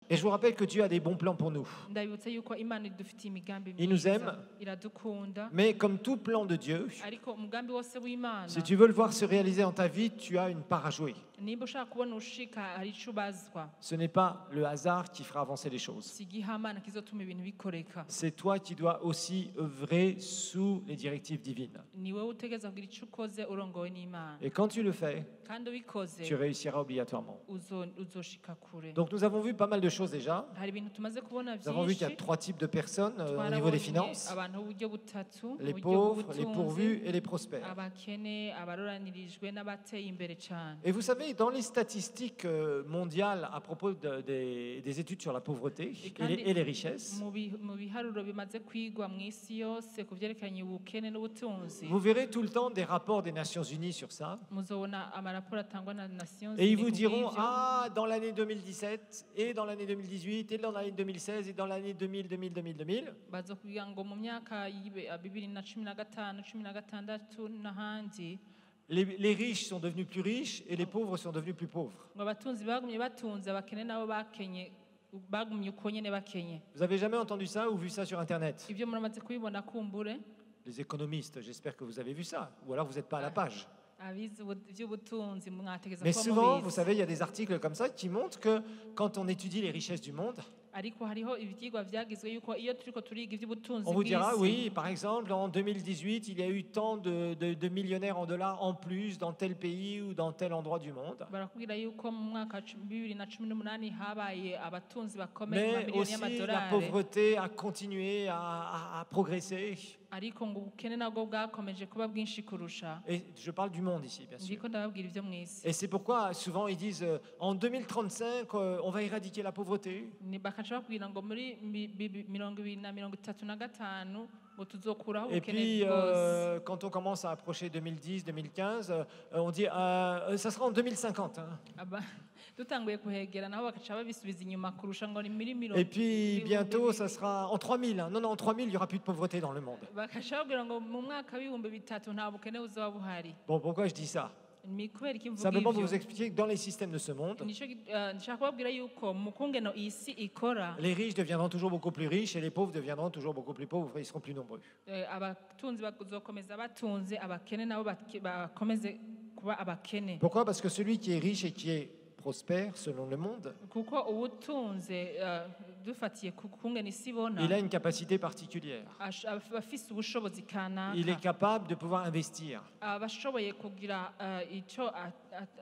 Et je vous rappelle que Dieu a des bons plans pour nous. ndabibutsa yuko imana idufitiye imigambi Il nous aime. myiza iradukunda Mais comme tout plan de Dieu, ariko umugambi wose w'imana si tu veux le voir se réaliser dans ta vie, tu as une part à jouer. nimba ushaka kubona ushika hari ico ubazwa Ce n'est pas le hasard qui fera avancer les choses. si igihamana kizotuma ibintu bikoreka C'est toi qui dois aussi œuvrer sous les directives divines. ni wowe utegereza kugira ico ukoze urongowe n'imana Et quand tu le fais, kandi ubikoze tu réussiras obligatoirement. uzoshika kure Donc nous avons vu pas mal de choses déjà. hari ibintu tumaze kubona Nous avons vu qu'il y a vyinshi 3 types de personnes au niveau des finances. abantu b'uburyo butatu Les uburyo pauvres, les bw'ubutunzi, pourvus et les prospères. abakene abaroranirijwe n'abateye imbere cyane Et vous savez, dans les statistiques mondiales à propos des études sur la pauvreté et les richesses, mu biharuro bimaze kwigwa mu isi yose ku byerekanye ubukene n'ubutunzi vous verrez tout le temps des rapports des Nations Unies sur ça. muzobona amaraporo atangwa na Nations Et ils Unies vous ku diront, bw'ivyo. ah, dans l'année 2017, et dans l'année 2018, et dans l'année 2016, et dans l'année 2000. bazokubwira ngo mu myaka 2015 2016 n'ahandi Les riches sont devenus plus riches et les pauvres sont devenus plus pauvres. ngo abatunzi bagumye batunze abakene nabo bakenye bagumye uko nyene bakenye Vous avez jamais entendu ça ou vu ça sur Internet? ivyo muramaze kubibona kumbure Les économistes, j'espère que vous avez vu ça, ou alors vous n'êtes pas à la page. abizi ivy'ubutunzi mwategeza Mais kuba souvent, mubizi. vous savez, il y a des articles comme ça qui montrent que quand on étudie les richesses du monde, ariko hariho ivyigwa vyagizwe yuko iyo turiko turiga ivy'ubutunzi on vous dira, bw'isi, oui, par exemple, en 2018, il y a eu tant de millionnaires en dollars en plus dans tel pays ou dans tel endroit du monde. barakubwira yuko mu mwaka 2018 habaye abatunzi bakomeye mu Mais mamiliyoni aussi, la y'amadolari pauvreté a continué à progresser. ariko ngo ubukene nabwo bwakomeje kuba bwinshi kurusha Et je parle du monde ici, bien sûr. ndiko ndababwira ivyo mw'isi Et c'est pourquoi souvent ils disent, en 2035, on va éradiquer la pauvreté. bakaca bakubwira ngo muri 2035 ngo tuzokuraho Et ubukene puis, bwose quand on commence à approcher 2010, 2015, on dit, ça sera en 2050. Hein. dutanguye kuhegera nabo bakaca babisubiza inyuma kurusha ngo ni muri Et puis, bientôt, ça sera en 3000. Hein. Non, en 3000, il n'y aura plus de pauvreté dans le monde. bakaca babwira ngo mu mwaka w'ibihumbi bitatu nta bukene buzoba buhari Bon, pourquoi je dis ça? ni kubera iki mvuga Simplement pour ivyo vous expliquer que dans les systèmes de ce monde, nshaka kubabwira yuko mu kungeno iyi si ikora les riches deviendront toujours beaucoup plus riches et les pauvres deviendront toujours beaucoup plus pauvres et ils seront plus nombreux. abatunzi bazokomeza batunze abakene nabo bakomeze kuba abakene Pourquoi? Parce que celui qui est riche et qui est prospère, selon le monde, kuko ubutunze dufatiye ku kungeno isi ibona il a une capacité particulière. afise ubushobozi Il kanaka est capable de pouvoir investir. abashoboye kugira icyo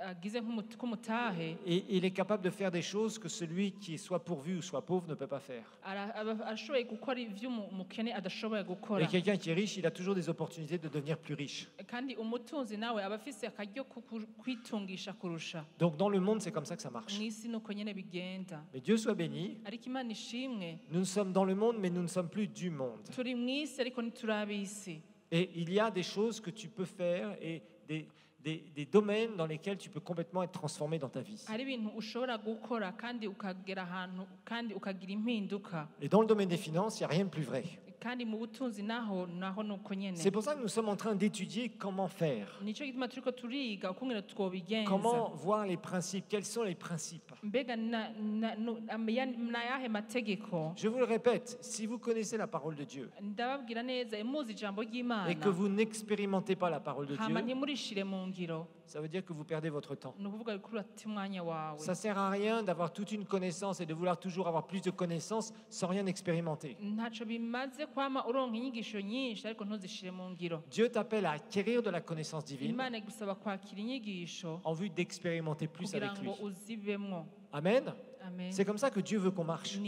agize nk'umutahe Et il est capable de faire des choses que celui qui est soit pourvu ou soit pauvre ne peut pas faire. arashoboye gukora ivyo umukene adashoboye gukora Et quelqu'un qui est riche, il a toujours des opportunités de devenir plus riche. kandi umutunzi nawe aba afise akaryo ko kwitungisha kurusha Donc dans le monde, c'est comme ça que ça marche. mw'isi nuko nyene bigenda Mais Dieu soit béni, ariko imana ishimwe nous sommes dans le monde, mais nous ne sommes plus du monde. turi mw'isi ariko ntituri ab'isi Et il y a des choses que tu peux faire et des domaines dans lesquels tu peux complètement être transformé dans ta vie. hari ibintu ushobora gukora kandi ukagera ahantu kandi ukagira impinduka Et dans le domaine des finances, il n'y a rien de plus vrai. kandi mu butunzi naho nuko nyene C'est pour ça que nous sommes en train d'étudier comment faire. nico gituma turiko turiga ukungene twobigenza Comment voir les principes. Quels sont les principes? mbega nayahe mategeko Je vous le répète, si vous connaissez la parole de Dieu ndababwira neza muzi ijambo ry'imana et que vous n'expérimentez pas la parole de hama Dieu, ntimurishire mu ngiro ça veut dire que vous perdez votre temps. ni ukuvuga yuko urata umwanya wawe Ça sert à rien d'avoir toute une connaissance et de vouloir toujours avoir plus de connaissances sans rien expérimenter. ntaco bimaze kwama uronka inyigisho nyinshi ariko ntuzishire mu ngiro Dieu t'appelle à acquérir de la connaissance divine imana igusaba kwakira inyigisho en vue d'expérimenter plus kugira avec ngo lui. uzibemwo Amen. amen C'est comme ça que Dieu veut qu'on marche.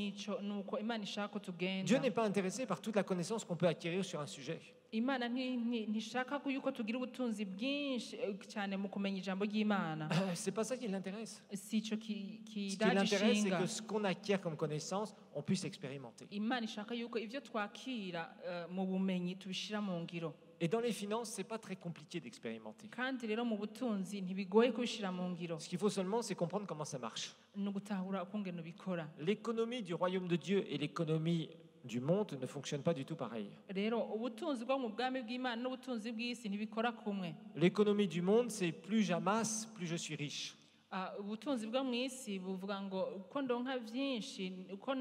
nuko imana ishaka ko tugenda Dieu n'est pas intéressé par toute la connaissance qu'on peut acquérir sur un sujet. imana ntishaka yuko tugira ubutunzi bwinshi cyane mu kumenya ijambo ry'imana C'est pas ça qui l'intéresse. si ico Ce qui kidaje l'intéresse, c'est ishinga que ce qu'on acquiert comme connaissance, on puisse expérimenter. imana ishaka yuko ivyo twakira mu bumenyi tubishira mu ngiro Et dans les finances, c'est pas très compliqué d'expérimenter. kandi rero mu butunzi ntibigoye kubishira mu ngiro Ce qu'il faut seulement, c'est comprendre comment ça marche. ni ugutahura ukungene ubikora L'économie du royaume de Dieu et l'économie du monde ne fonctionnent pas du tout pareil. rero ubutunzi bwo mu bwami bw'imana n'ubutunzi bw'isi ntibikora kumwe L'économie du monde, c'est plus j'amasse, plus je suis riche. ubutunzi bwo mu isi buvuga ngo uko ndonka byinshi uko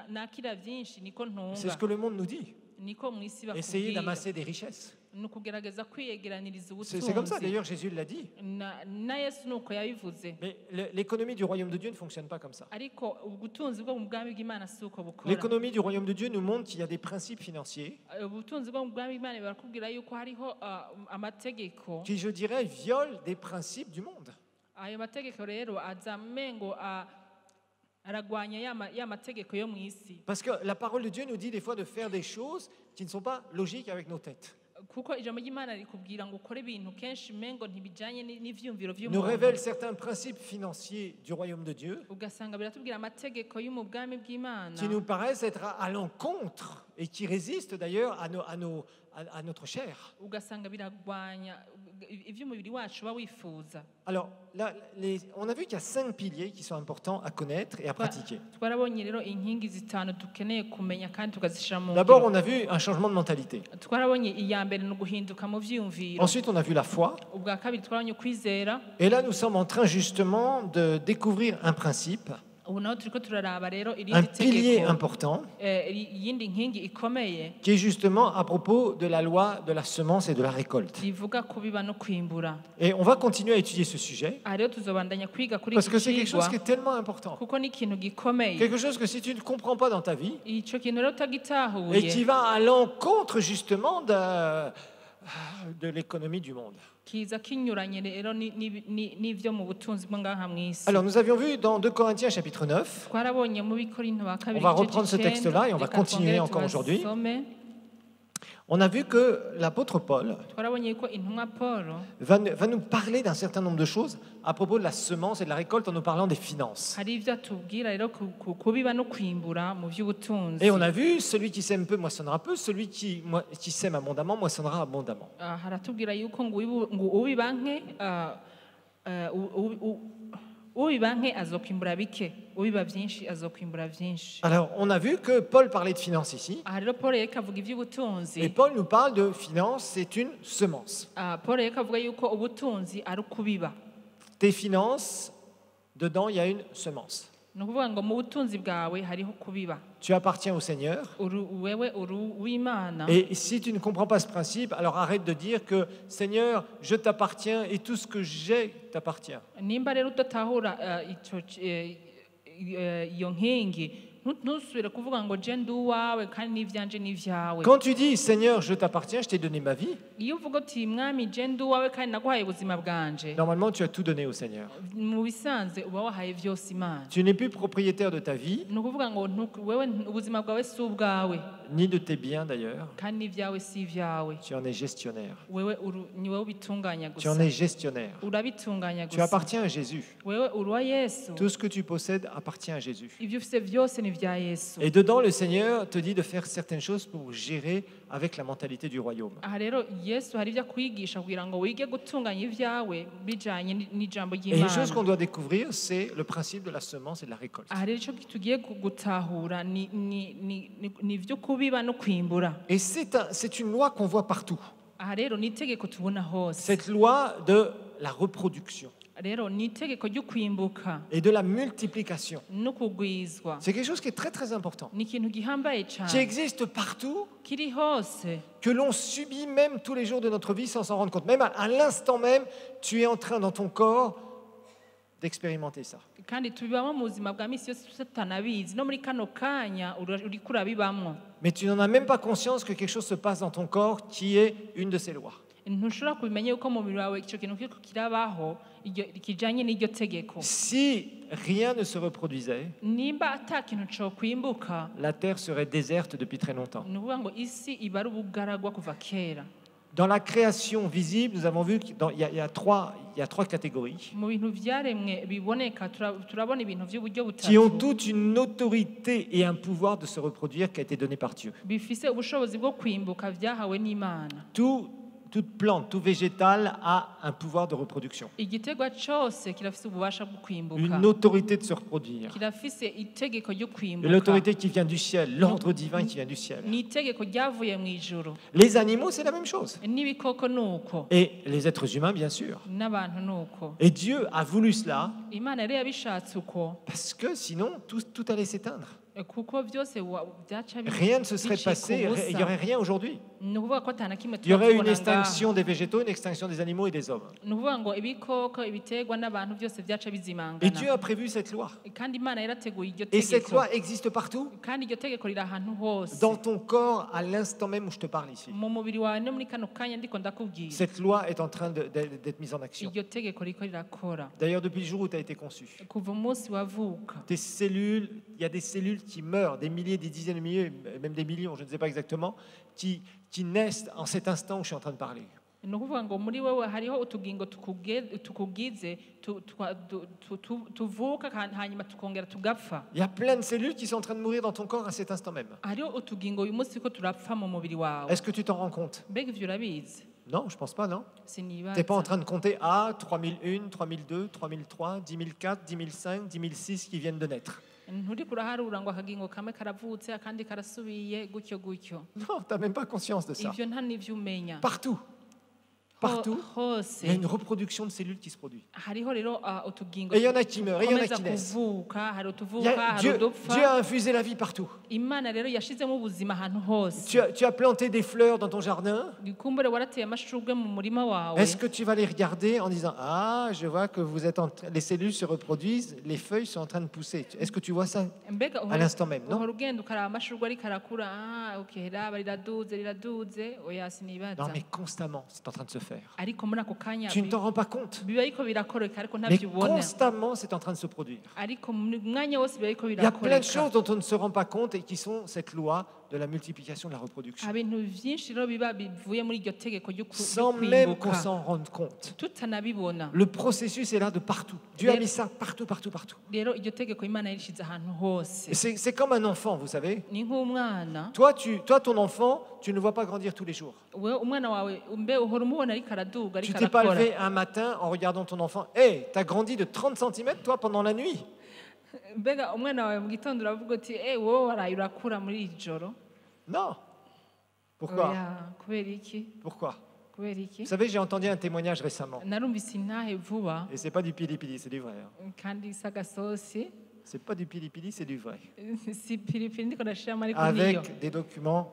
nakira byinshi niko C'est ce ntunga que le monde nous dit. niko mu isi Essayez bakubwira d'amasser des richesses. ni ukugerageza kwiyegeraniriza C'est comme ça, ubutunzi d'ailleurs, Jésus l'a dit. na Yesu nuko yabivuze Mais l'économie du royaume de Dieu ne fonctionne pas comme ça. ariko ubutunzi bwo mu bwami bw'Imana si uko bukora L'économie du royaume de Dieu nous montre qu'il y a des principes financiers ubutunzi bwo mu bwami bw'Imana barakubwira yuko hariho amategeko qui, je dirais, violent des principes du monde. ayo mategeko rero azamengo aragwanya ya mategeko yo mu isi Parce que la parole de Dieu nous dit des fois de faire des choses qui ne sont pas logiques avec nos têtes. kuko ijambo ry'Imana rikubwira ngo ukore ibintu kenshi mengo ntibijanye n'ivyumviro Nous révèle vy'umuntu certains principes financiers du royaume de Dieu ugasanga biratubwira amategeko yo mu bwami bw'Imana qui nous paraissent être à l'encontre et qui résistent d'ailleurs à notre chair. ugasanga biragwanya ivy'umubiri wacu uba wifuza Alors là, on a vu qu'il y a 5 piliers qui sont importants à connaître et à pratiquer. twarabonye rero inkingi zitanu dukeneye kumenya kandi tukazishira mu D'abord, ngiro on a vu un changement de mentalité. twarabonye iya mbere ni uguhinduka mu vyiyumviro Ensuite, on a vu la foi. ubwa kabiri twarabonye kwizera Et là, nous sommes en train justement de découvrir un principe, ubu naho turiko turaraba rero un irindi pilier tegeko important, iyindi nkingi ikomeye qui est justement à propos de la loi de la semence et de la récolte. rivuga kubiba no kwimbura Et on va continuer à étudier ce sujet, aha rero tuzobandanya kwiga kuri parce iki que c'est quelque chose cigwa qui est tellement important. kuko ni ikintu gikomeye Quelque chose que si tu ne comprends pas dans ta vie, ico kintu rero et qui utagitahuye va à l'encontre justement de l'économie du monde. kiza kinyuranye rero n'ivyo mu butunzi bwo ngaha mw'isi Alors, nous avions vu dans 2 Corinthiens chapitre 9, twarabonye mu bikorinto ba kabiri On va igice reprendre ce c'icenda, texte-là et on va reka continuer twongere encore aujourd'hui. tubasome. on a vu que l'apôtre Paul twarabonye ko intumwa Paulo va nous parler d'un certain nombre de choses à propos de la semence et de la récolte en nous parlant des finances. hari ivyo atubwira rero kubiba no kwimbura mu vy'ubutunzi Et on a vu, celui qui sème peu moissonnera peu, celui qui sème abondamment moissonnera abondamment. haratubwira yuko ngo ubiba nke ubiba nke azokwimbura bike ubiba vyinshi azokwimbura vyinshi Alors, on a vu que Paul parlait de finances ici, aha rero Paulo yariko avuga ivy'ubutunzi et Paul nous parle de finances, c'est une semence. Paulo yariko avuga yuko ubutunzi ari ukubiba Tes finances, dedans, il y a une semence. ni ukuvuga ngo mu butunzi bwawe hariho kubiba Tu appartiens au Seigneur. wewe uri uw'Imana Et si tu ne comprends pas ce principe, alors arrête de dire que Seigneur, je t'appartiens et tout ce que j'ai t'appartient. nimba rero udatahura iyo nkingi ntusubire kuvuga ngo je ndi uwawe kandi n'ivyanje n'ivyawe Quand tu dis Seigneur, je t'appartiens, je t'ai donné ma vie, iyo uvuga uti mwami je ndi uwawe kandi naguhaye ubuzima bwanje normalement tu as tout donné au Seigneur. mu bisanzwe uba wahaye vyose Imana Tu n'es plus propriétaire de ta vie, ni ukuvuga ngo wewe ubuzima bwawe si ubwawe ni de tes biens d'ailleurs. kandi n'ivyawe si ivyawe Tu en es gestionnaire. wewe ni wewe ubitunganya Tu en gusa es gestionnaire. urabitunganya Tu gusa appartiens à Jésus. wewe uri uwa Yesu Tout ce que tu possèdes appartient à Jésus. ivyo ufise vyose ni vya Yesu Et dedans, le Seigneur te dit de faire certaines choses pour gérer avec la mentalité du royaume. aha rero Yesu hari ivyo akwigisha kugira ngo wige gutunganya ivyawe bijanye n'ijambo Et une chose qu'on ry'Imana doit découvrir, c'est le principe de la semence et de la récolte. aha rero ico tugiye gutahura ni vyo kubiba no kwimbura Et c'est une loi qu'on voit partout. aha rero ni itegeko tubona hose Cette loi de la reproduction rero ni itegeko ryo kwimbuka et de la multiplication. no kugwizwa C'est quelque chose qui est très très important, ni ikintu gihambaye qui cane existe partout, kiri hose que l'on subit même tous les jours de notre vie sans s'en rendre compte. Même à l'instant même, tu es en train dans ton corps d'expérimenter ça. kandi tubibamo mu buzima bwa misi yose tutanabizi no muri kano kanya uriko urabibamwo Mais tu n'en as même pas conscience que quelque chose se passe dans ton corps qui est une de ces lois. ntushobora kubimenya yuko mu mubiri wawe ico kintu kiriko kirabaho kijanye n'iryo tegeko Si rien ne se reproduisait, nimba ata kintu cokwimbuka la terre serait déserte depuis très longtemps. ni ukuvuga ngo isi iba ari ubugaragwa kuva kera Dans la création visible, nous avons vu qu'il y a trois catégories mu bintu vyaremwe biboneka turabona ibintu vy'uburyo qui ont butatu toute une autorité et un pouvoir de se reproduire qui a été donné par Dieu. bifise ubushobozi bwo kwimbuka vyahawe n'Imana toute plante, tout végétal a un pouvoir de reproduction, igiterwa cyose kirafise ububasha bwo kwimbuka une autorité de se reproduire. kirafise itegeko ryo Et kwimbuka l'autorité qui vient du ciel, l'ordre divin qui vient du ciel. ni itegeko ryavuye mu ijuru Les animaux, c'est la même chose. n'ibikoko nuko Et les êtres humains, bien sûr. n'abantu nuko Et Dieu a voulu cela imana yari yabishatse uko parce que sinon, tout allait s'éteindre. kuko byose byaca Rien ne se serait passé, il n'y aurait rien aujourd'hui. ni ukuvuga ko atana kimwe Il y aurait une tubona ngaha extinction des végétaux, une extinction des animaux et des hommes. ni ukuvuga ngo ibikoko ibiterwa n'abantu byose byaca Et bizimangana Dieu a prévu cette loi. kandi imana yarateguye iryo Et cette tegeko loi existe partout. kandi iryo tegeko riri ahantu hose Dans ton corps, à l'instant même où je te parle ici. mu mubiri wawe no muri kano kanya ndiko ndakubwira Cette loi est en train d'être mise en action. iryo tegeko riko rirakora D'ailleurs, depuis le jour où tu as été conçu, kuva umunsi wavuka tes cellules, il y a des cellules qui meurent, des milliers, des dizaines de milliers, même des millions, je ne sais pas exactement, qui naissent en cet instant où je suis en train de parler. ni ukuvuga ngo muri wowe hariho utugingo tukugize tuvuka hanyuma tukongera tugapfa Il y a plein de cellules qui sont en train de mourir dans ton corps à cet instant même. hariho utugingo uyu munsi ko turapfa mu mubiri wawe Est-ce que tu t'en rends compte? mbega ivyo urabizi Non, je pense pas, non. Tu sinibaza n'es pas en train de compter A, 3001, 3002, 3003, 10004, 10005, 10006 qui viennent de naître. nturiko uraharura ngo akagingo kamwe karavutse akandi karasubiye gutyo gutyo Non, tu n'as même pas conscience de ça. ivyo nta n'ivyo umenya Partout, partout, hose il y a une reproduction de cellules qui se produit. hariho rero utugingo Et il y en a qui meurent, et il y en a dukomeza qui naissent. kuvuka hari Il y utuvuka a- hari Dieu, udupfa Dieu a infusé la vie partout. imana rero yashizemo ubuzima ahantu hose Tu as planté des fleurs dans ton jardin. kumbure warateye amashurwe mu murima wawe Est-ce que tu vas les regarder en disant ah, je vois que vous êtes les cellules se reproduisent, les feuilles sont en train de pousser. Est-ce que tu vois ça mbega à l'instant même? Non. uhora ugenda ukaraba amashurwe ariko arakura okay raba riraduze oya sinibaza Non, mais constamment, c'est en train de se faire. ariko muri ako kanya Tu ne t'en rends pas compte. biba ariko birakoreka ariko Mais ntabyo ubona constamment, c'est en train de se produire. ariko mu mwanya wose biba ariko Il y a plein de birakoreka choses dont on ne se rend pas compte et qui sont cette loi de la multiplication de la reproduction. ibintu byinshi rero biba bivuye muri iryo tegeko ryo Sans même qu'on kwimbuka s'en rende compte. tutanabibona Le processus est là de partout. Dieu a mis ça partout, partout, partout. rero iryo tegeko imana yarishize ahantu hose Et c'est comme un enfant, vous savez. ni nk'umwana Toi, ton enfant, tu ne le vois pas grandir tous les jours. we umwana wawe mbe uhora umubona ariko araduga Tu ariko t'es pas arakora levé un matin en regardant ton enfant. Hé, t'as grandi de 30 cm, toi, pendant la nuit. mbega umwana wawe mu gitondo uravuga uti wowe waraye urakura muri iri joro Non. Pourquoi? Oya, kubera iki Pourquoi? kubera iki Vous savez, j'ai entendu un témoignage récemment. narumvise intahe vuba Et c'est pas du pili-pili, c'est du vrai. Hein. kandi si agasosi C'est pas du pili-pili, c'est du vrai. si piripiri ndiko ndashiramo ariko niyo Avec des documents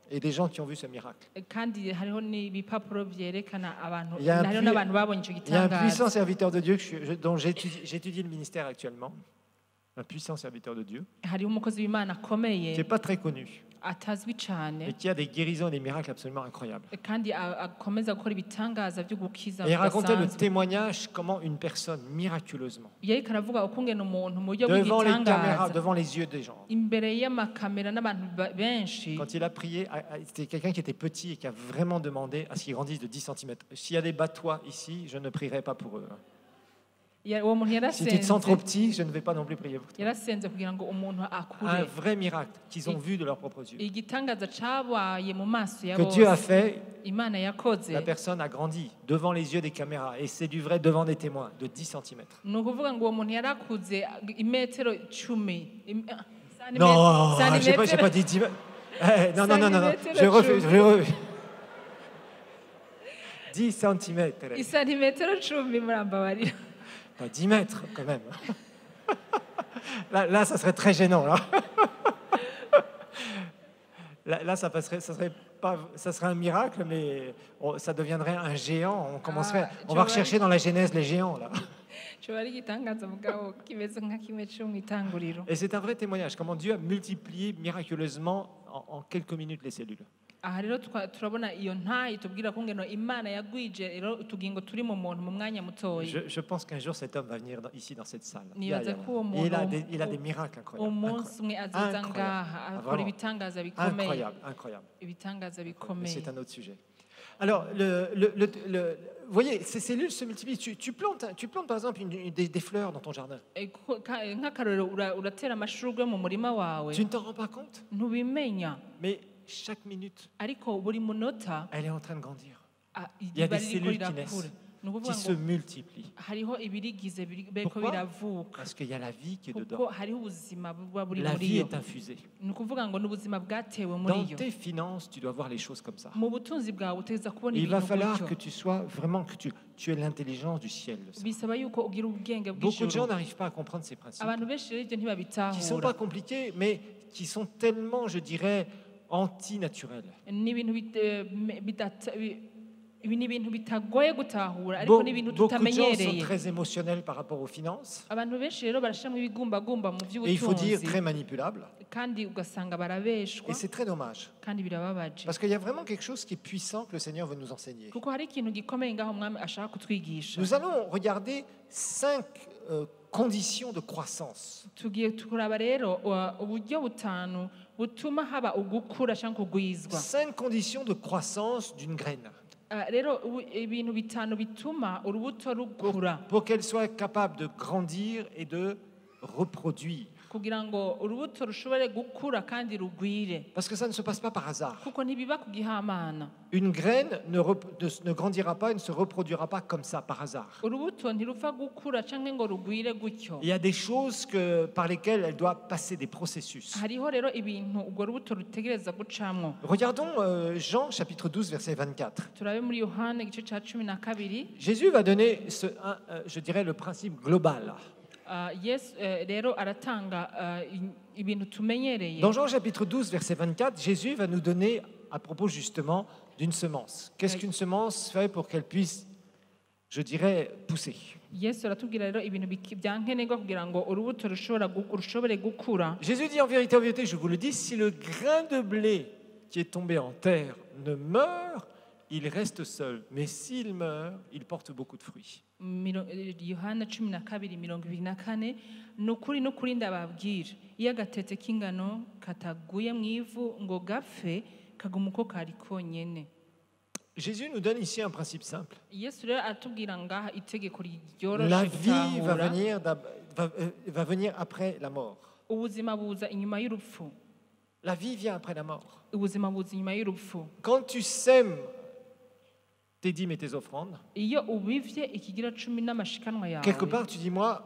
et des gens qui ont vu ce miracle. kandi hariho n'ibipapuro byerekana abantu Il y a un hariho pui- n'abantu babonye icyo Il y a un gitangaza puissant serviteur de Dieu dont j'étudie le ministère actuellement. Un puissant serviteur de Dieu, hariho umukozi w'imana akomeye qui n'est pas très connu, atazwi cyane et qui a des guérisons et des miracles absolument incroyables. kandi akomeza gukora ibitangaza byo gukiza Et il racontait le bidasanzwe témoignage comment une personne, miraculeusement, yariko aravuga ukungena umuntu mu buryo devant les caméras, bw'igitangaza devant les yeux des gens, imbere y'amakamera n'abantu benshi quand il a prié, c'était quelqu'un qui était petit et qui a vraiment demandé à ce qu'il grandisse de 10 cm. S'il y a des batois ici, je ne prierai pas pour eux. uwo muntu Si tu te sens trop yarasenze petit, je ne vais pas non plus prier pour toi. yarasenze kugira ngo umuntu Un akure vrai miracle qu'ils ont vu de leurs propres yeux. igitangaza cabaye mu maso ya Que Dieu a bose fait, imana yakoze la personne a grandi devant les yeux des caméras. Et c'est du vrai devant des témoins de 10 cm. ni ukuvuga ngo uwo muntu yarakuze imetero 10 Non, j'ai pas dit 10 mètres. Non, non, non, non, non. Je refuse. 10 cm. isantimetero 10 murambabarira Pas 10 mètres, quand même. Là, ça serait très gênant. Là, ça serait un miracle, mais ça deviendrait un géant. On va rechercher dans la Genèse les géants, là. coba ari igitangaza mugabo kimeze nka kimwe cyo mu itanguriro Et c'est un vrai témoignage, comment Dieu a multiplié miraculeusement en quelques minutes les cellules. aha rero turabona iyo ntayi tubwira ko ngeno imana yagwije rero utugingo turi mu muntu mu mwanya mutoya Je pense qu'un jour cet homme va venir ici dans cette salle. nibaza ko uwo Et muntu il a des miracles incroyables. umunsi umwe azoza ngaha akora Vraiment. ibitangaza bikomeye Incroyable, incroyable. ibitangaza Mais bikomeye c'est un autre sujet. Alors, vous voyez, ces cellules se multiplient. Tu plantes par exemple des fleurs dans ton jardin. nk'akarorero uratera amashurwe mu murima wawe Tu ne t'en rends pas compte, ntubimenya mais chaque minute, ariko buri munota elle est en train de grandir. Il y a riba des ririko cellules qui rirakura naissent, ni ukuvuga qui ngo se multiplient. hariho ibirigize biriko Pourquoi? biravuka Parce qu'il y a la vie qui est kuko dedans. hariho ubuzima buba buri La muri vie yo est infusée. ni ukuvuga ngo ni ubuzima bwatewe muri Dans yo tes finances, tu dois voir les choses comme ça. mu butunzi bwawe utegereza kubona Il va ibintu falloir gutyo que tu sois vraiment, que tu aies l'intelligence du ciel. de ça. bisaba yuko ugira ubwenge Beaucoup de gens bw'ijuru n'arrivent pas à comprendre ces principes, abantu benshi rero ibyo qui ne sont ntibabitahura pas compliqués, mais qui sont tellement, je dirais, antinaturels. ni ibintu ibi ni ibintu bitagoye gutahura ariko ni ibintu Beaucoup de gens sont tutamenyereye très émotionnels par rapport aux finances, abantu benshi rero barashyiramo ibigumbagumba mu et il faut dire by'ubutunzi très manipulables. kandi ugasanga barabeshwa Et c'est très dommage, kandi birababaje parce qu'il y a vraiment quelque chose qui est puissant que le Seigneur veut nous enseigner. kuko hari ikintu gikomeye ngaho umwami ashaka kutwigisha Nous allons regarder 5 conditions de croissance. tugiye kuraba rero uburyo butanu butuma haba ugukura cyangwa kugwizwa 5 conditions de croissance d'une graine. rero ibintu bitanu bituma urubuto rukura Pour qu'elle soit capable de grandir et de reproduire. kugira ngo urubuto rushobore gukura kandi rugwire Parce que ça ne se passe pas par hasard. kuko ntibiba ku gihamana Une graine ne grandira pas et ne se reproduira pas comme ça, par hasard. urubuto ntirupfa gukura cyangwa ngo rugwire gutyo Il y a des choses par lesquelles elle doit passer des processus. hariho rero ibintu urwo rubuto rutegereza gucamwo Regardons Jean chapitre 12 verset 24. turabe muri yohana igice cya 12 Jésus va donner, je dirais, le principe global. yesu rero aratanga ibintu tumenyereye Dans Jean chapitre 12 verset 24, Jésus va nous donner à propos justement d'une semence. Qu'est-ce qu'une semence fait pour qu'elle puisse, je dirais, pousser? yesu aratubwira rero ibintu byankenerwa kugira ngo urubuto rushobore gukura Jésus dit en vérité, je vous le dis, si le grain de blé qui est tombé en terre ne meurt, il reste seul. Mais s'il meurt, il porte beaucoup de fruits. yohana 12:24 ni ukuri ndababwira iyo agatete k'ingano kataguye mu ivu ngo gapfe kaguma uko kari konyene Jésus nous donne ici un principe simple. yesu rero aratubwira ngaha itegeko La ryoroshe vie gutahura va venir après la mort. ubuzima buza inyuma y'urupfu La vie vient après la mort. ubuzima buza inyuma y'urupfu Quand tu sèmes tes dîmes et tes offrandes, iyo ubivye ikigira 10 n'amashikanwa quelque yawe part tu dis, moi,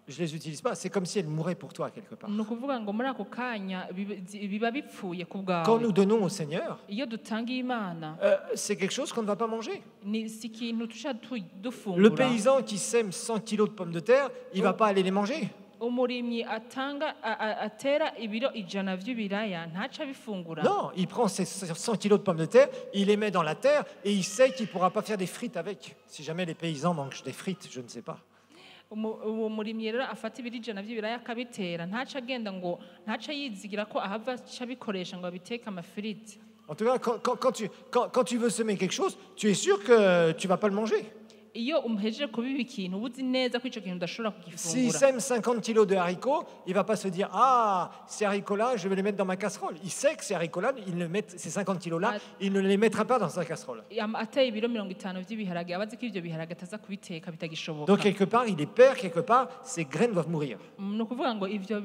je les utilise pas. C'est comme si elles mouraient pour toi, quelque part. ni ukuvuga ngo muri ako kanya biba bipfuye ku Quand bwawe nous donnons au Seigneur, iyo dutangiye imana c'est quelque chose qu'on ne va pas manger. si ikintu tuca Le dufungura paysan qui sème 100 kilos de pommes de terre, il ne va pas aller les manger. umurimyi atera ibiro 100 by'ibiraya ntaca abifungura Non, il prend ses 100 kilos de pommes de terre, il les met dans la terre et il sait qu'il ne pourra pas faire des frites avec. Si jamais les paysans mangent des frites, je ne sais pas. uwo murimyi rero afata ibiro 100 by'ibiraya akabitera ntaca agenda ngo ntaca yizigira ko ahava aca abikoresha ngo abiteke amafiriti En tout cas, quand tu veux semer quelque chose, tu es sûr que tu ne vas pas le manger. iyo umuhejeje kubiba ikintu uba uzi neza ko icyo kintu udashobora S'il kugifungura sème 50 kilos de haricots, il ne va pas se dire, ah, ces haricots-là, je vais les mettre dans ma casserole. Il sait que ces haricots-là, ces 50 kilos-là, il ne les mettra pas dans sa casserole. ateye ibiro 50 by'ibiharage aba azi ko ibyo biharage ataza kubiteka bitagishoboka Donc, quelque part, il est père, quelque part, ces graines doivent mourir. ni ukuvuga ngo ibyo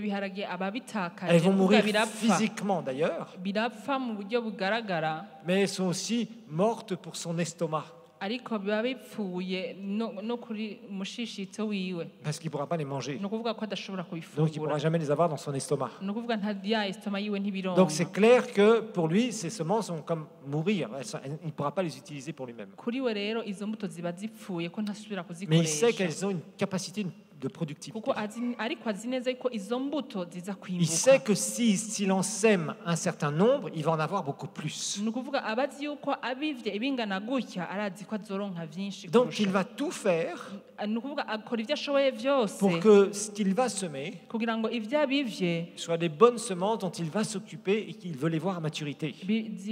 biharage aba bitakaje Elles vont kuvuga mourir birapfa physiquement d'ailleurs, birapfa mu buryo bugaragara mais elles sont aussi mortes pour son estomac, ariko biba bipfuye no kuri mushishito wiwe parce qu'il ne pourra pas les manger. ni ukuvuga ko adashobora Donc, il ne kubifungura pourra jamais les avoir dans son estomac. ni ukuvuga nta esitoma yiwe ntibironka Donc, c'est clair que pour lui, ces semences vont comme mourir. Il ne pourra pas les utiliser pour lui-même. kuri we rero izo mbuto ziba zipfuye ko ntasubira Mais il sait kuzikoresha qu'elles ont une capacité de productivité. kuko ariko azi neza ko izo mbuto ziza Il sait kwimbuka que s'il en sème un certain nombre, il va en avoir beaucoup plus. ni ukuvuga aba azi yuko abivye ibingana gutya arazi ko azoronka vyinshi Donc il kurusha va tout faire ni ukuvuga akora ivyo ashoboye vyose pour que ce qu'il va semer kugira ngo ivyo abivye soient des bonnes semences dont il va s'occuper et qu'il veut les voir à maturité.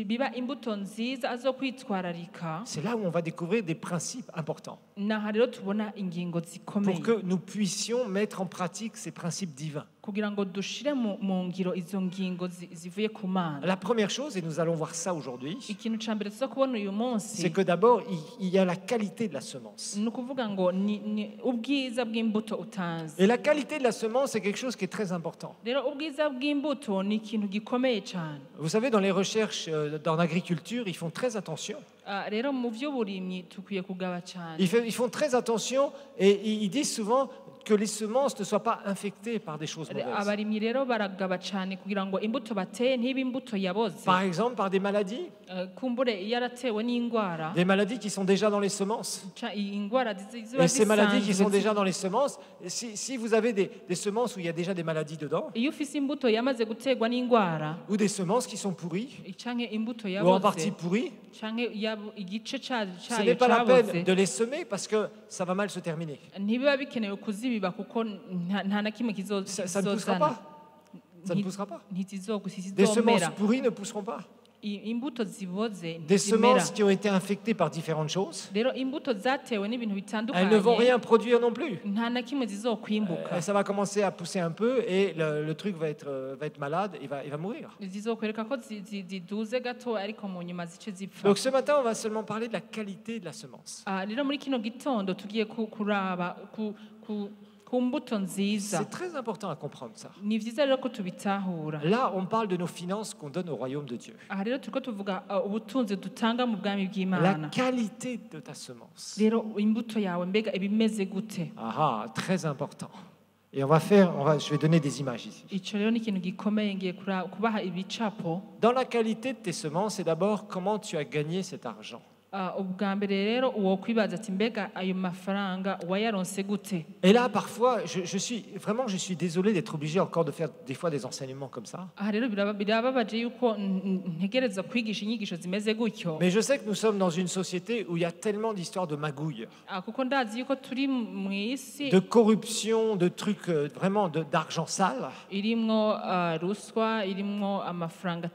biba imbuto nziza azokwitwararika C'est là où on va découvrir des principes importants naha rero tubona ingingo zikomeye pour que nous puissions mettre en pratique ces principes divins. kugira ngo dushire mu ngiro izo ngingo zivuye ku Mana. La première chose, et nous allons voir ça aujourd'hui, Ikintu ca mbere tuza kubona uyu munsi c'est que d'abord, il y a la qualité de la semence. ni ukuvuga ngo ni ubwiza bw'imbuto utanze. Et la qualité de la semence, c'est quelque chose qui est très important. Rero ubwiza bw'imbuto ni ikintu gikomeye cyane. Vous savez, dans les recherches dans l'agriculture, ils font très attention. Rero mu by'uburimyi tukwiye kugaba cyane. Ils font très attention et ils disent souvent que les semences ne soient pas infectées par des choses mauvaises. Abarimyi rero baragaba cyane kugira ngo imbuto bateye ntibe imbuto yaboze. Par exemple, par des maladies. Kumbure yaratewe n'indwara. Des maladies qui sont déjà dans les semences. Indwara ziba Et ces maladies qui sont zisanzwe. déjà dans les semences, si vous avez des semences où il y a déjà des maladies dedans, Iyo ufise imbuto yamaze gutegwa n'indwara ou des semences qui sont pourries, canke imbuto ou en partie yaboze pourries, canke igice ce cayo n'est pas la caboze peine de les semer parce que ça va mal se terminer. ntibiba bikenewe kuzibiba kuko nta na kimwe Ça ne poussera pas. Ça ne poussera pas. Des semences ntizizomera. pourries ne pousseront pas. Imbuto ziboze Des ntizimera. semences qui ont été infectées par différentes choses, Rero imbuto zatewe n'ibintu elles ne vont bitandukanye rien produire non plus. nta na kimwe zizokwimbuka. Ça va commencer à pousser un peu et le truc va être malade, il va mourir. zizokwereka ko ziduze gato ariko mu nyuma zice zipfa. Donc ce matin, on va seulement parler de la qualité de la semence. Rero muri kino gitondo tugiye kuraba ku mbuto nziza. C'est très important à comprendre ça. Ni vyiza rero ko tubitahura. Là, on parle de nos finances qu'on donne au royaume de Dieu. Aha rero turiko tuvuga ubutunzi dutanga mu bwami La bw'Imana. qualité de ta semence. Rero imbuto yawe mbega ibimeze gute? Ah, très important. Et je vais donner des images ici. Ico rero ni ikintu gikomeye ngiye kubaha ibicapo. Dans la qualité de tes semences, c'est d'abord comment tu as gagné cet argent. Ubwa mbere rero uwo kwibaza ati mbega ayo mafaranga wayaronse gute? Et là, parfois, je suis désolé d'être obligé encore de faire des fois des enseignements comme ça. Aha rero birababaje yuko ntegereza kwigisha inyigisho zimeze gutyo. Mais je sais que nous sommes dans une société où il y a tellement d'histoires de magouilles, Kuko ndazi yuko turi mu isi de corruption, de trucs vraiment d'argent sale, irimwo ruswa, irimwo amafaranga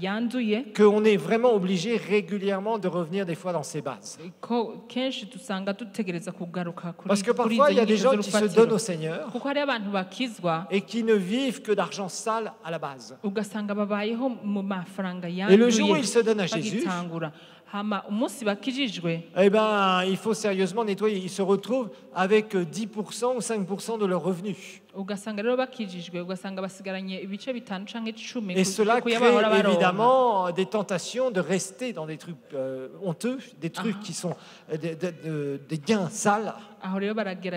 yanduye. qu'on est vraiment obligé régulièrement de revenir des fois dans ces bases. Ko kenshi dusanga dutegereza kugaruka Parce que kuri parfois, izo il y a des nyigisho gens qui se z'urufatiro. donnent au Seigneur Kuko hari abantu bakizwa et qui ne vivent que d'argent sale à la base. ugasanga babayeho mu mafaranga Et le jour où yanduye ils se donnent à Jésus, bagitangura. Hama umunsi bakijijwe eh ben, il faut sérieusement nettoyer. Ils se retrouvent avec 10% ou 5% de leurs revenus. ugasanga rero bakijijwe ugasanga basigaranye ibice 5 canke 10 Et cela kuko crée bahora baronka. évidemment des tentations de rester dans des trucs honteux, des trucs qui sont des gains sales. Aho rero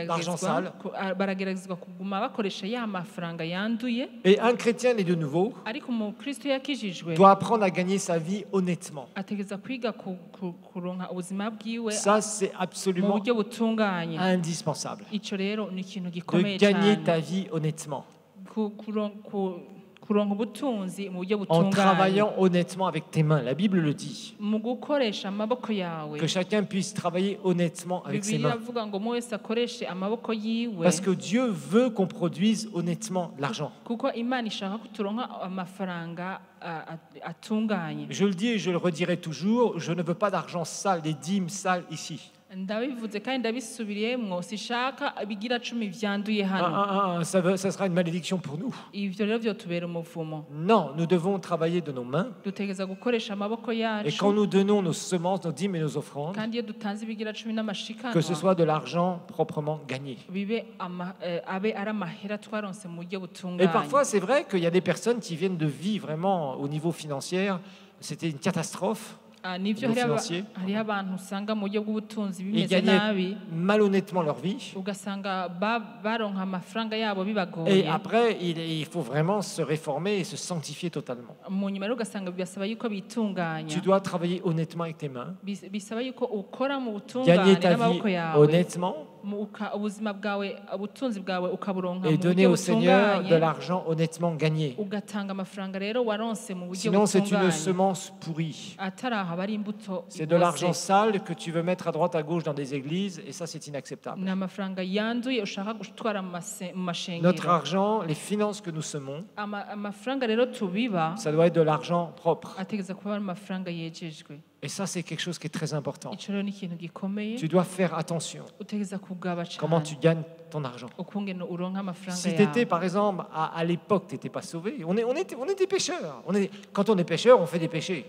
L'argent sale. barageragezwa kuguma bakoresha ya mafaranga yanduye. Et un chrétien né de nouveau Ariko umukristo yakijijwe doit apprendre à gagner sa vie honnêtement. ategeza kwiga kuronka ubuzima bwiwe Ça, c'est mu absolument buryo butunganye. indispensable. Ico rero ni ikintu De gikomeye gagner cyane. ta vie honnêtement. Kuronka ubutunzi mu buryo En butunganye. travaillant honnêtement avec tes mains. La Bible le dit. Mu gukoresha amaboko yawe. Que chacun puisse travailler honnêtement avec ses Bibiliya mains. avuga ngo umwe wese akoreshe amaboko yiwe. Parce que Dieu veut qu'on produise honnêtement de l'argent. Kuko Imana ishaka ko turonka amafaranga atunganye. Je le dis et je le redirai toujours, je ne veux pas d'argent sale, des dîmes sales ici. Ndabivuze kandi ndabisubiriyemwo sishaka ibigira 10 vyanduye hano. Ça sera une malédiction pour nous. Ivyo rero vyotubera umuvumo. Non, nous devons travailler de nos mains. Dutegeza gukoresha amaboko Et yacu. quand nous donnons nos semences, nos dîmes et nos offrandes, Kandi iyo dutanze ibigira 10 n'amashikano. que ce soit de l'argent proprement gagné. Bibe abe ari amahera twaronse mu buryo Et butunganye. parfois, c'est vrai qu'il y a des personnes qui viennent de vie vraiment au niveau financier. C'était une catastrophe. Nivyo Au financier. hariho abantu usanga mu buryo bw'ubutunzi Ils bimeze gagnaient nabi malhonnêtement leur vie. ugasanga baronka amafaranga yabo Et bibagoye. après, il faut vraiment se réformer et se sanctifier totalement. Mu nyuma rero ugasanga bibasaba yuko bitunganya. Tu dois travailler honnêtement avec tes mains, Bisaba yuko ukora mu gagner butungane ta vie n'amaboko yawe. honnêtement Ubuzima bwawe ubutunzi bwawe ukaburonka et mu donner buryo au Seigneur de butunganye. l'argent honnêtement gagné. Ugatanga amafaranga rero waronse mu buryo Sinon, c'est une butunganye. semence pourrie. Ataraho haba ari imbuto C'est de l'argent iboze. sale que tu veux mettre à droite à gauche dans des églises et ça c'est inacceptable. ni amafaranga yanduye ushaka gutwara mu Notre mashengero. argent, les finances que nous semons, Amafaranga rero tubiba ça doit être de l'argent propre. ategeza kuba ari amafaranga yejejwe. Et ça c'est quelque chose qui est très important. Ico rero ni ikintu gikomeye Tu dois faire attention utegeza kugaba comment cyane tu gagnes ton argent. ukungene uronka amafaranga Si tu étais, yawe. par exemple, à l'époque, tu n'étais pas sauvé. On était pécheurs. Quand on est pécheur, on fait des péchés.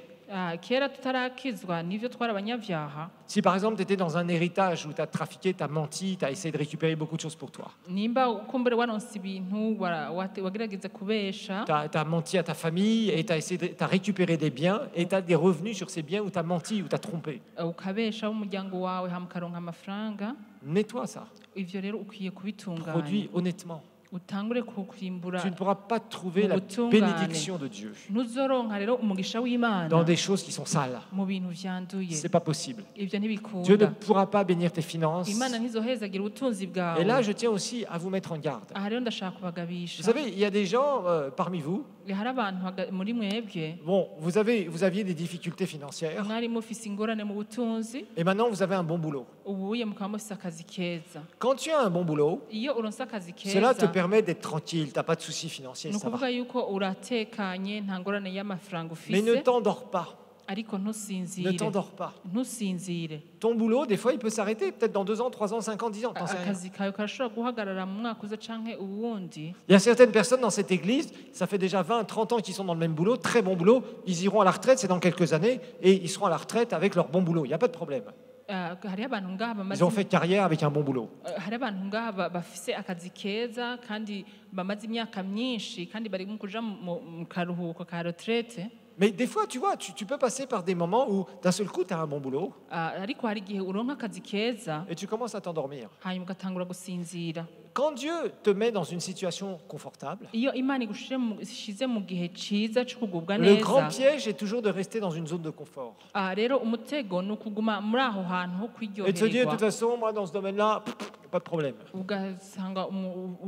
Kera tutarakizwa nivyo twari abanyabyaha. Si, par exemple, tu étais dans un héritage où tu as trafiqué, tu as menti, tu as essayé de récupérer beaucoup de choses pour toi. Nimba ukumbure waronse ibintu wagerageza kubesha, Tu as menti à ta famille et tu as récupéré des biens et tu as des revenus sur ces biens où tu as menti, où tu as trompé. ukabesha umuryango wawe hama ukaronka amafaranga, Nettoie ça. ivyo rero ukwiye kubitunganya. Produis honnêtement. Utangure kukwimbura. Tu ne pourras pas trouver la Ubutungane. bénédiction de Dieu Ntuzoronka rero umugisha w'Imana dans des choses qui sont sales. mu bintu vyanduye. C'est pas possible. Ivyo Dieu ne ntibikunda. pourra pas bénir tes finances. Imana ntizohezagira ubutunzi bwawe. Et là, je tiens aussi à vous mettre en garde. Aha rero ndashaka Vous kubagabisha. savez, il y a des gens parmi vous, Hari abantu muri mwebwe bon, vous aviez des difficultés financières mwari mufise ingorane mu butunzi, et maintenant vous avez un bon boulot. ubuye mukaba mufise akazi keza. Quand tu as un bon boulot, Iyo uronse akazi cela te keza permet d'être tranquille, tu n'as pas de soucis financiers, ni ça va. ukuvuga yuko uratekanye nta ngorane y'amafaranga Mais ne ufise, t'endors pas, ariko ne ntusinzire. t'endors pas. Ntusinzire. Ton boulot, des fois, il peut s'arrêter, peut-être dans 2 ans, 3 ans, 5 ans, 10 ans, t'en sais rien. Akazi kawe karashobora guhagarara mu mwaka uza canke uwundi. Il y a certaines personnes dans cette église, ça fait déjà 20, 30 ans qu'ils sont dans le même boulot, très bon boulot, ils iront à la retraite, c'est dans quelques années, et ils seront à la retraite avec leur bon boulot, il n'y a pas de problème. Hariho abantu ngaha bamaze Ils ont fait carrière avec un bon boulot. hari abantu ngaha bafise akazi keza kandi bamaze imyaka myinshi kandi bari mu kuja mu karuhuko ka retraite. Mais des fois, tu vois, tu peux passer par des moments où d'un seul coup, tu as un bon boulot Ariko hari igihe uronka akazi keza et tu commences à t'endormir. hanyuma ugatangura gusinzira. Quand Dieu te met dans une situation confortable, Iyo Imana igushize mu gihe ciza cyo kugubwa le grand neza, piège est toujours de rester dans une zone de confort. rero umutego ni ukuguma muri aho hantu ho Et de se dire, de kwiryohererwa, toute façon, moi, dans ce domaine-là, pas de problème. ugasanga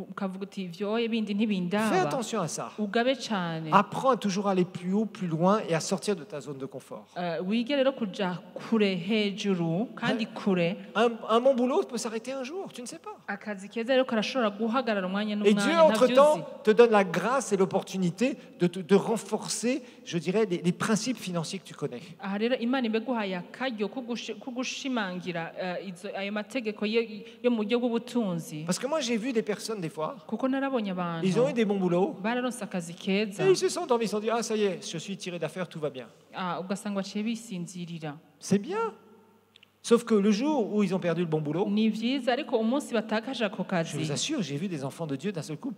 ukavuga uti ivyoye bindi Fais ntibindaba. attention à ça. Ugabe cyane. Apprends à toujours aller plus haut, plus loin et à sortir de ta zone de confort. Wige rero kuja kure hejuru kandi kure. Un bon boulot peut s'arrêter un jour, tu ne sais pas. Akazi keza rero karashobora guhagarara umwanya Et Dieu, n'umwanya entre-temps, ntavyo te donne la grâce et l'opportunité de renforcer, je dirais, les principes financiers que tu connais. aha rero Imana ibeguhaye akaryo ko gushimangira ayo mategeko yo mu buryo bw'ubutunzi. Parce que moi, j'ai vu des personnes, des fois, Kuko narabonye abantu ils ont eu des bons boulots, bararonse akazi keza, et ils se sont endormis, ils se sont dit, ah, ça y est, je suis tiré d'affaire, tout va bien. ugasanga baciye bisinzirira. C'est bien. Sauf que le jour où ils ont perdu le bon boulot, Ni vyiza ariko umunsi batakaje ako je kazi, vous assure, j'ai vu des enfants de Dieu d'un seul coup,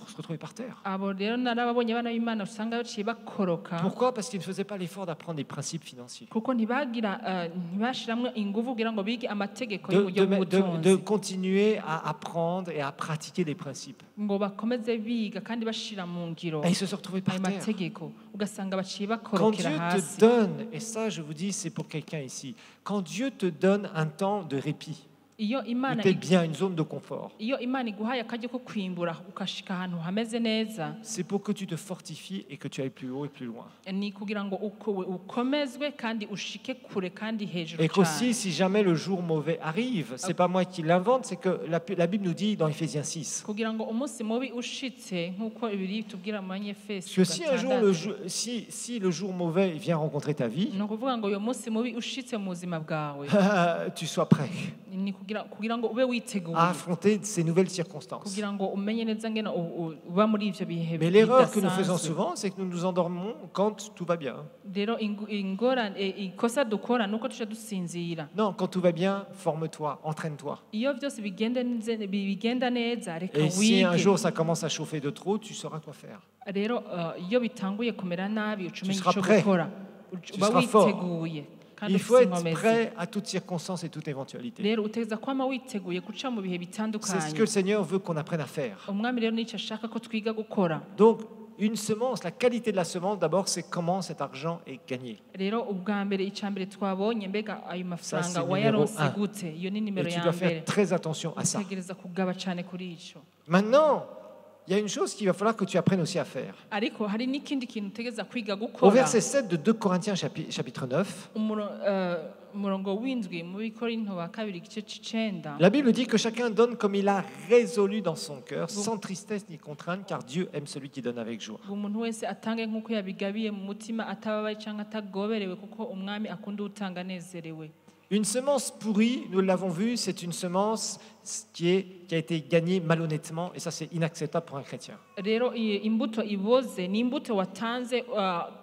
se retrouver par terre. abo rero narababonye abana b'Imana usanga baciye bakoroka. Pourquoi? Parce qu'ils ne faisaient pas l'effort d'apprendre des principes financiers. Kuko ntibashiramwo ingufu kugira ngo bige amategeko De, y'uburyo de bw'ubutunzi, continuer à apprendre et à pratiquer des principes. ngo bakomeze biga kandi bashira mu ngiro Et ils se sont retrouvés par ayo terre. mategeko, ugasanga baciye Quand bakorokera Dieu hasi. te donne, et ça je vous dis, c'est pour quelqu'un ici, quand Dieu te donne un temps de répit, Iyo où Imana tu es bien, une zone de confort, iyo Imana iguhaye akaryo ko kwimbura ukashika ahantu hameze neza, c'est pour que tu te fortifies et que tu ailles plus haut et plus loin. ni kugira ngo ukomezwe kandi ushike kure kandi hejuru Et cyane. qu'aussi, si jamais le jour mauvais arrive, c'est pas moi qui l'invente, c'est que la Bible nous dit dans Éphésiens 6, kugira ngo umunsi mubi ushitse nk'uko ibiri tubwira mu Banyefeso que si un jour, gatandatu, si le jour mauvais vient rencontrer ta vie, ni ukuvuga ngo uyo munsi mubi ushitse mu buzima bwawe, tu sois prêt ni kugira ngo ube witeguye, à affronter ces nouvelles circonstances. kugira ngo umenye neza ngena uba muri ivyo bihe Mais l'erreur que nous faisons bidasanzwe. souvent, c'est que nous nous endormons quand tout va bien. Rero ikosa dukora nuko tuja dusinzira. Non, quand tout va bien, forme-toi, entraîne-toi. Iyo vyose bigenda neza reka Et si un wige. jour ça commence à chauffer de trop, tu sauras quoi faire. Rero iyo bitanguye kumera nabi uca umenya seras ico prêt. gukora, Tu uba seras fort. witeguye kandi Il faut ufise être inkomezi. prêt à toute circonstance et toute éventualité. Rero utegeza kwama witeguye guca mu bihe C'est ce bitandukanye. que le Seigneur veut qu'on apprenne à faire. Umwami rero nico ashaka ko twiga gukora. Donc, une semence, la qualité de la semence, d'abord, c'est comment cet argent est gagné. Rero ubwa mbere icambere twabonye mbega ayo c'est mafaranga numéro wayaronse un. gute, iyo ni Et nimero tu ya dois faire mbere. très attention à ça. Utegereza kugaba cane kuri ico. Maintenant, il y a une chose qu'il va falloir que tu apprennes aussi à faire. ariko hari n'ikindi kintu utegereza kwiga Au gukora. verset 7 de 2 Corinthiens chapitre 9, Umurongo w'indwi mu Bikorinto wa kabiri igice c'icenda, la Bible dit que chacun donne comme il a résolu dans son cœur, sans tristesse ni contrainte, car Dieu aime celui qui donne avec joie. ngo umuntu wese atange nk'uko yabigabiye mu mutima, atababaye cyangwa atagoberewe, kuko umwami akunda utanga anezerewe. Une semence pourrie, nous l'avons vu, c'est une semence qui a été gagnée malhonnêtement, et ça c'est inacceptable pour un chrétien. Rero imbuto iboze ni imbuto watanze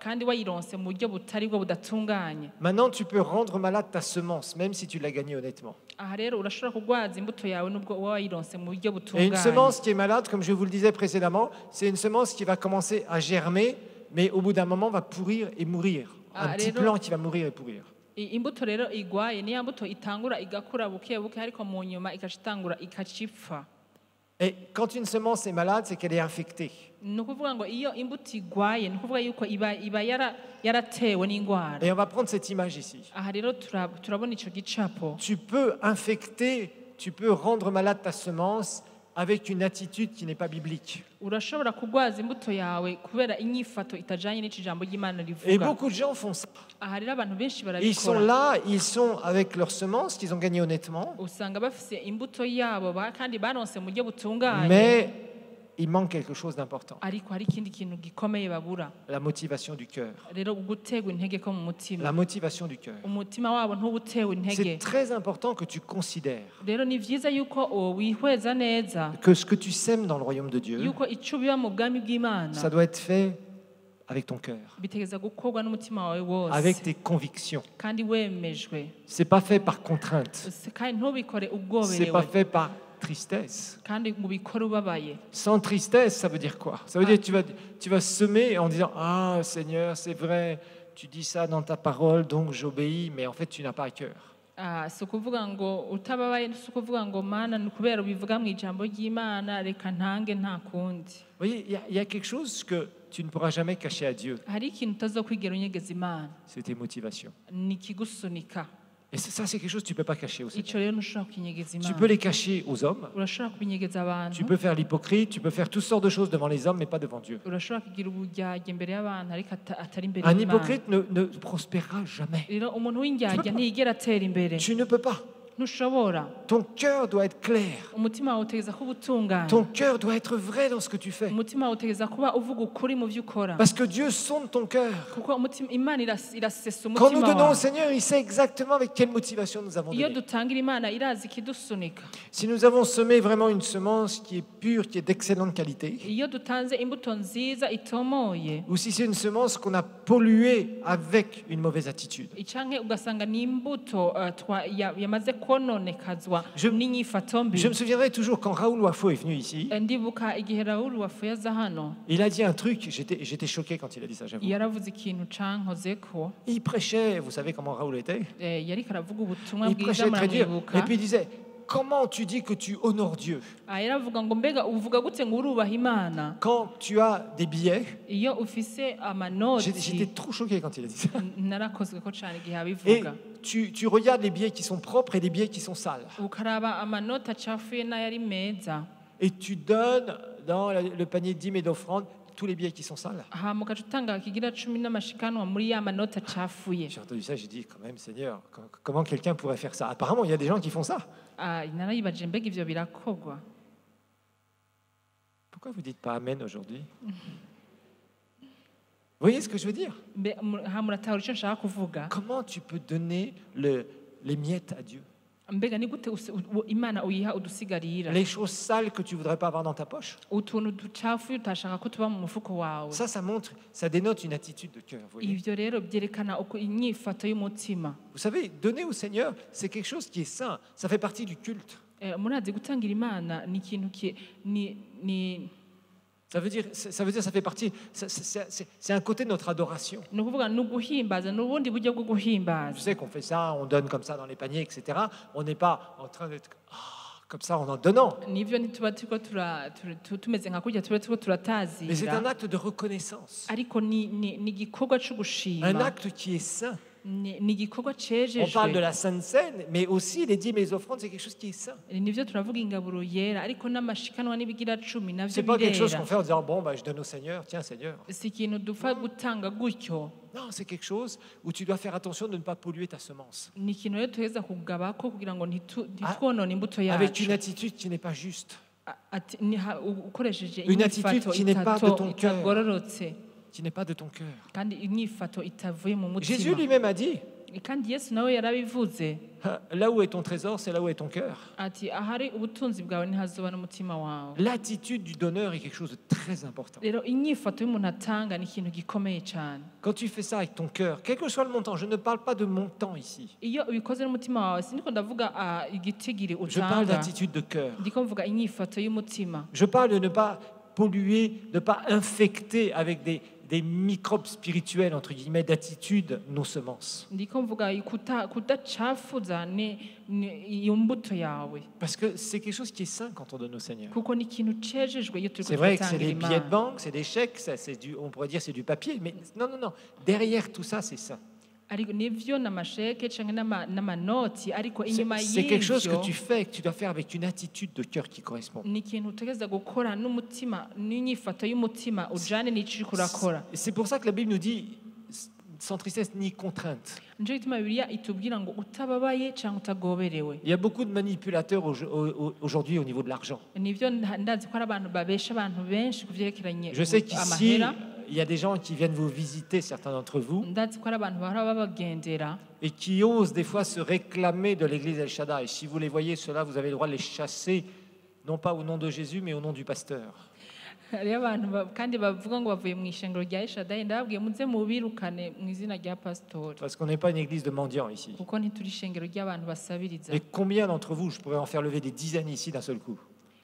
kandi wayironse mu buryo butari bwo budatunganye. Maintenant, tu peux rendre malade ta semence, même si tu l'as gagnée honnêtement. Aha rero urashobora kugwaza imbuto yawe nubwo uba wayironse mu buryo Et une butunganye. semence qui est malade, comme je vous le disais précédemment, c'est une semence qui va commencer à germer, mais au bout d'un moment va pourrir et mourir. Un petit plant qui va mourir et pourrir. Imbuto rero igwaye ni ya mbuto itangura igakura buke buke, ariko mu nyuma ikacitangura ikacipfa. Et quand une semence est malade, c'est qu'elle est infectée. Ni ukuvuga ngo iyo imbuto igwaye ni ukuvuga yuko iba yaratewe n'indwara. Et on va prendre cette image ici. Aha rero turabona ico gicapo. Tu peux infecter, tu peux rendre malade ta semence avec une attitude qui n'est pas biblique. Urashobora kugwaza imbuto yawe kubera inyifato itajanye n'ijambo ry'Imana Et rivuga. beaucoup de gens font ça. Aha rero abantu benshi Ils sont barabikora. là, ils sont avec leur semence qu'ils ont gagnée honnêtement, Usanga bafise imbuto yabo kandi baronse mu buryo butunganye, mais il manque quelque chose d'important, ariko hari ikindi kintu gikomeye babura. la motivation du cœur. Rero gutegwa intege ko mu mutima, La motivation du cœur. umutima wabo ntubutewe C'est intege. très important que tu considères Rero ni vyiza yuko wihweza neza que ce que tu sèmes dans le royaume de Dieu, yuko ico biba mu bwami bw'Imana ça doit être fait avec ton cœur, bitegeza gukorwa n'umutima wawe wose, avec tes convictions. kandi wemejwe, C'est pas fait par contrainte, kandi ntubikore c'est ubwoberewe, pas fait par tristesse. kandi ubikore ubabaye. Sans tristesse, ça veut dire quoi? Ça veut dire que tu vas semer en disant ah Seigneur, c'est vrai, tu dis ça dans ta parole, donc j'obéis, mais en fait tu n'as pas à cœur. Si ukuvuga ngo utababaye, si ukuvuga ngo mana ni ukubera ubivuga mu ijambo ry'Imana reka ntange nta kundi. Vous voyez, il y a quelque chose que tu ne pourras jamais cacher à Dieu, Hari ikintu utazokwigera unyegeza Imana, c'est tes motivations. ni ikigusunika. Et ça, c'est quelque chose que tu ne peux pas cacher au Seigneur. Ico rero ntushobora kukinyegeza Tu Imana. peux les cacher aux hommes, Urashobora kubinyegeza abantu, tu peux faire l'hypocrite, tu peux faire toutes sortes de choses devant les hommes, mais pas devant Dieu. urashobora kugira uburyarya imbere y'abantu ariko atari imbere Un y'Imana. hypocrite ne prospérera jamais. Rero umuntu w'indyarya ntiyigera atera imbere. Tu ne peux pas. Ntushobora. Ton cœur doit être clair. Umutima wawe utegeza kuba utunganye. Ton cœur doit être vrai dans ce que tu fais. Umutima wawe utegeza kuba uvuga ukuri mu byo ukora. Parce que Dieu sonde ton cœur. Kuko Imana irasesa Quand nous umutima donnons au wawe. Seigneur, il sait exactement avec quelle motivation nous avons Iyo donné. dutangira Imana irazi ikidusunika. Si nous avons semé vraiment une semence qui est pure, qui est d'excellente qualité, Iyo dutanze imbuto nziza itomoye, ou si c'est une semence qu'on a polluée avec une mauvaise attitude. icanke ugasanga ni imbuto yamaze kononekazwa n'inyifato mbi. Je me souviendrai toujours quand Raoul Wafo est venu ici, Ndibuka igihe Raoul wafuye aza hano, il a dit un truc, j'étais choqué quand il a dit ça, j'avoue. yaravuze ikintu cankozeko. Il prêchait, vous savez comment Raoul était? Yariko aravuga ubutumwa Il bwiza, prêchait très dur. muramwibuka. Et puis il disait, comment tu dis que tu honores Dieu Yaravuga ngo mbega uvuga gute ngo urubaha Imana quand tu as des billets? iyo ufise amanoti. J'étais trop choqué quand il a dit ça. Narakozwe ko cane igihe Et abivuga. tu regardes les billets qui sont propres et les billets qui sont sales. Ukaraba amanoti acafuye n'ayari meza, Et tu donnes dans le panier de dîmes et d'offrandes tous les billets qui sont sales. hama ugaca utanga kigira 10 n'amashikanwa muri ya manoti acafuye. J'ai entendu ça, j'ai dit quand même Seigneur, comment quelqu'un pourrait faire ça? Apparemment, il y a des gens qui font ça. Narayibaje mbega ivyo birakorwa. Pourquoi vous dites pas Amen aujourd'hui? Vous voyez ce que je veux dire? Muratahura ico nshaka kuvuga. Comment tu peux donner les miettes à Dieu? Mbega ni gute Imana uyiha udusigarira, Les choses sales que tu voudrais pas avoir dans ta poche? utuntu ducafuye utashaka ko tuba mu mufuko wawe. Ça montre, ça dénote une attitude de cœur. Vous voyez? Ivyo rero byerekana uko inyifato y'umutima. Vous savez, donner au Seigneur, c'est quelque chose qui est saint. Ça fait partie du culte. Murazi gutangira Imana ni ikintu ni Ça veut dire, ça fait partie. C'est un côté de notre adoration. ni ukuvuga ni uguhimbaza, ni ubundi buryo bwo Je guhimbaza. sais qu'on fait ça, on donne comme ça dans les paniers, etc. On n'est pas en train d'être comme ça en donnant. Nivyo ntituba turiko tumeze nka kurya tuba turiko Mais c'est un turatazira, acte de reconnaissance. ariko ni igikorwa co Un gushima, acte qui est saint. ni igikorwa On parle de cejejwe la Sainte Seine, mais aussi les dîmes et les offrandes, c'est quelque chose qui est saint. nivyo turavuga ingaburo yera ariko n'amashikanwa n'ibigira cumi navyo C'est pas quelque chose birera qu'on fait en disant bon, bah, je donne au Seigneur, tiens Seigneur. si ikintu dupfa gutanga gutyo Non, c'est quelque chose où tu dois faire attention de ne pas polluer ta semence. ni ikintu rero tuheza kugabako kugira ngo ntitwonone imbuto Avec une yacu attitude qui n'est pas juste, ukoresheje Une attitude inyifato qui n'est pas de ton cœur. itagororotse qui n'est pas de ton cœur. kandi inyifato itavuye mu Jésus mutima lui-même a dit, kandi yesu nawe yarabivuze là où est ton trésor, c'est là où est ton cœur. ati ahari ubutunzi bwawe ntihazoba n'umutima wawe L'attitude du donneur est quelque chose de très important. rero inyifato y'umuntu atanga ni ikintu gikomeye cyane Quand tu fais ça avec ton cœur, quel que soit le montant, je ne parle pas de montant ici, iyo ubikoze n'umutima wawe siniko ndavuga igitigiri je parle utanga d'attitude de cœur. ndiko mvuga inyifato y'umutima Je parle de ne pas polluer, de ne pas infecter avec des microbes spirituels, entre guillemets, d'attitude nos semences. ndiko mvuga kudacafuza iyo mbuto yawe Parce que c'est quelque chose qui est sain quand on donne au Seigneur. kuko ni ikintu cejejwe iyo turiko C'est vrai que c'est turatangira des billets de imana banque, c'est des chèques, ça, on pourrait dire c'est du papier, mais non, non, non. Derrière tout ça, c'est sain. ariko nivyo n'amasheke canke n'amanoti ariko inyuma C'est quelque chose que y'ivyo tu fais, que tu dois faire avec une attitude de cœur qui correspond. ni ikintu utegereza gukora n'umutima n'inyifato y'umutima ujane n'ico uriko urakora Et c'est pour ça que la Bible nous dit sans tristesse ni contrainte. nico gituma bibiliya itubwira ngo utababaye canke utagoberewe Il y a beaucoup de manipulateurs aujourd'hui au niveau de l'argent. nivyo ndazi ko ari abantu babesha abantu benshi ku vyerekeranye Je sais qu'ici, amahera il y a des gens qui viennent vous visiter, certains d'entre vous, ndazi ko ari abantu bahora babagendera et qui osent des fois se réclamer de l'église El Shaddai. Si vous les voyez, ceux-là, vous avez le droit de les chasser, non pas au nom de Jésus, mais au nom du pasteur. hariyo abantu kandi bavuga ngo bavuye mu ishengero rya eshadayi ndababwiye muze mubirukane mu izina rya pasitori Parce qu'on n'est pas une église de mendiants ici. kuko ntituri ishengero ry'abantu basabiriza Mais combien d'entre vous, je pourrais en faire lever des dizaines ici d'un seul coup,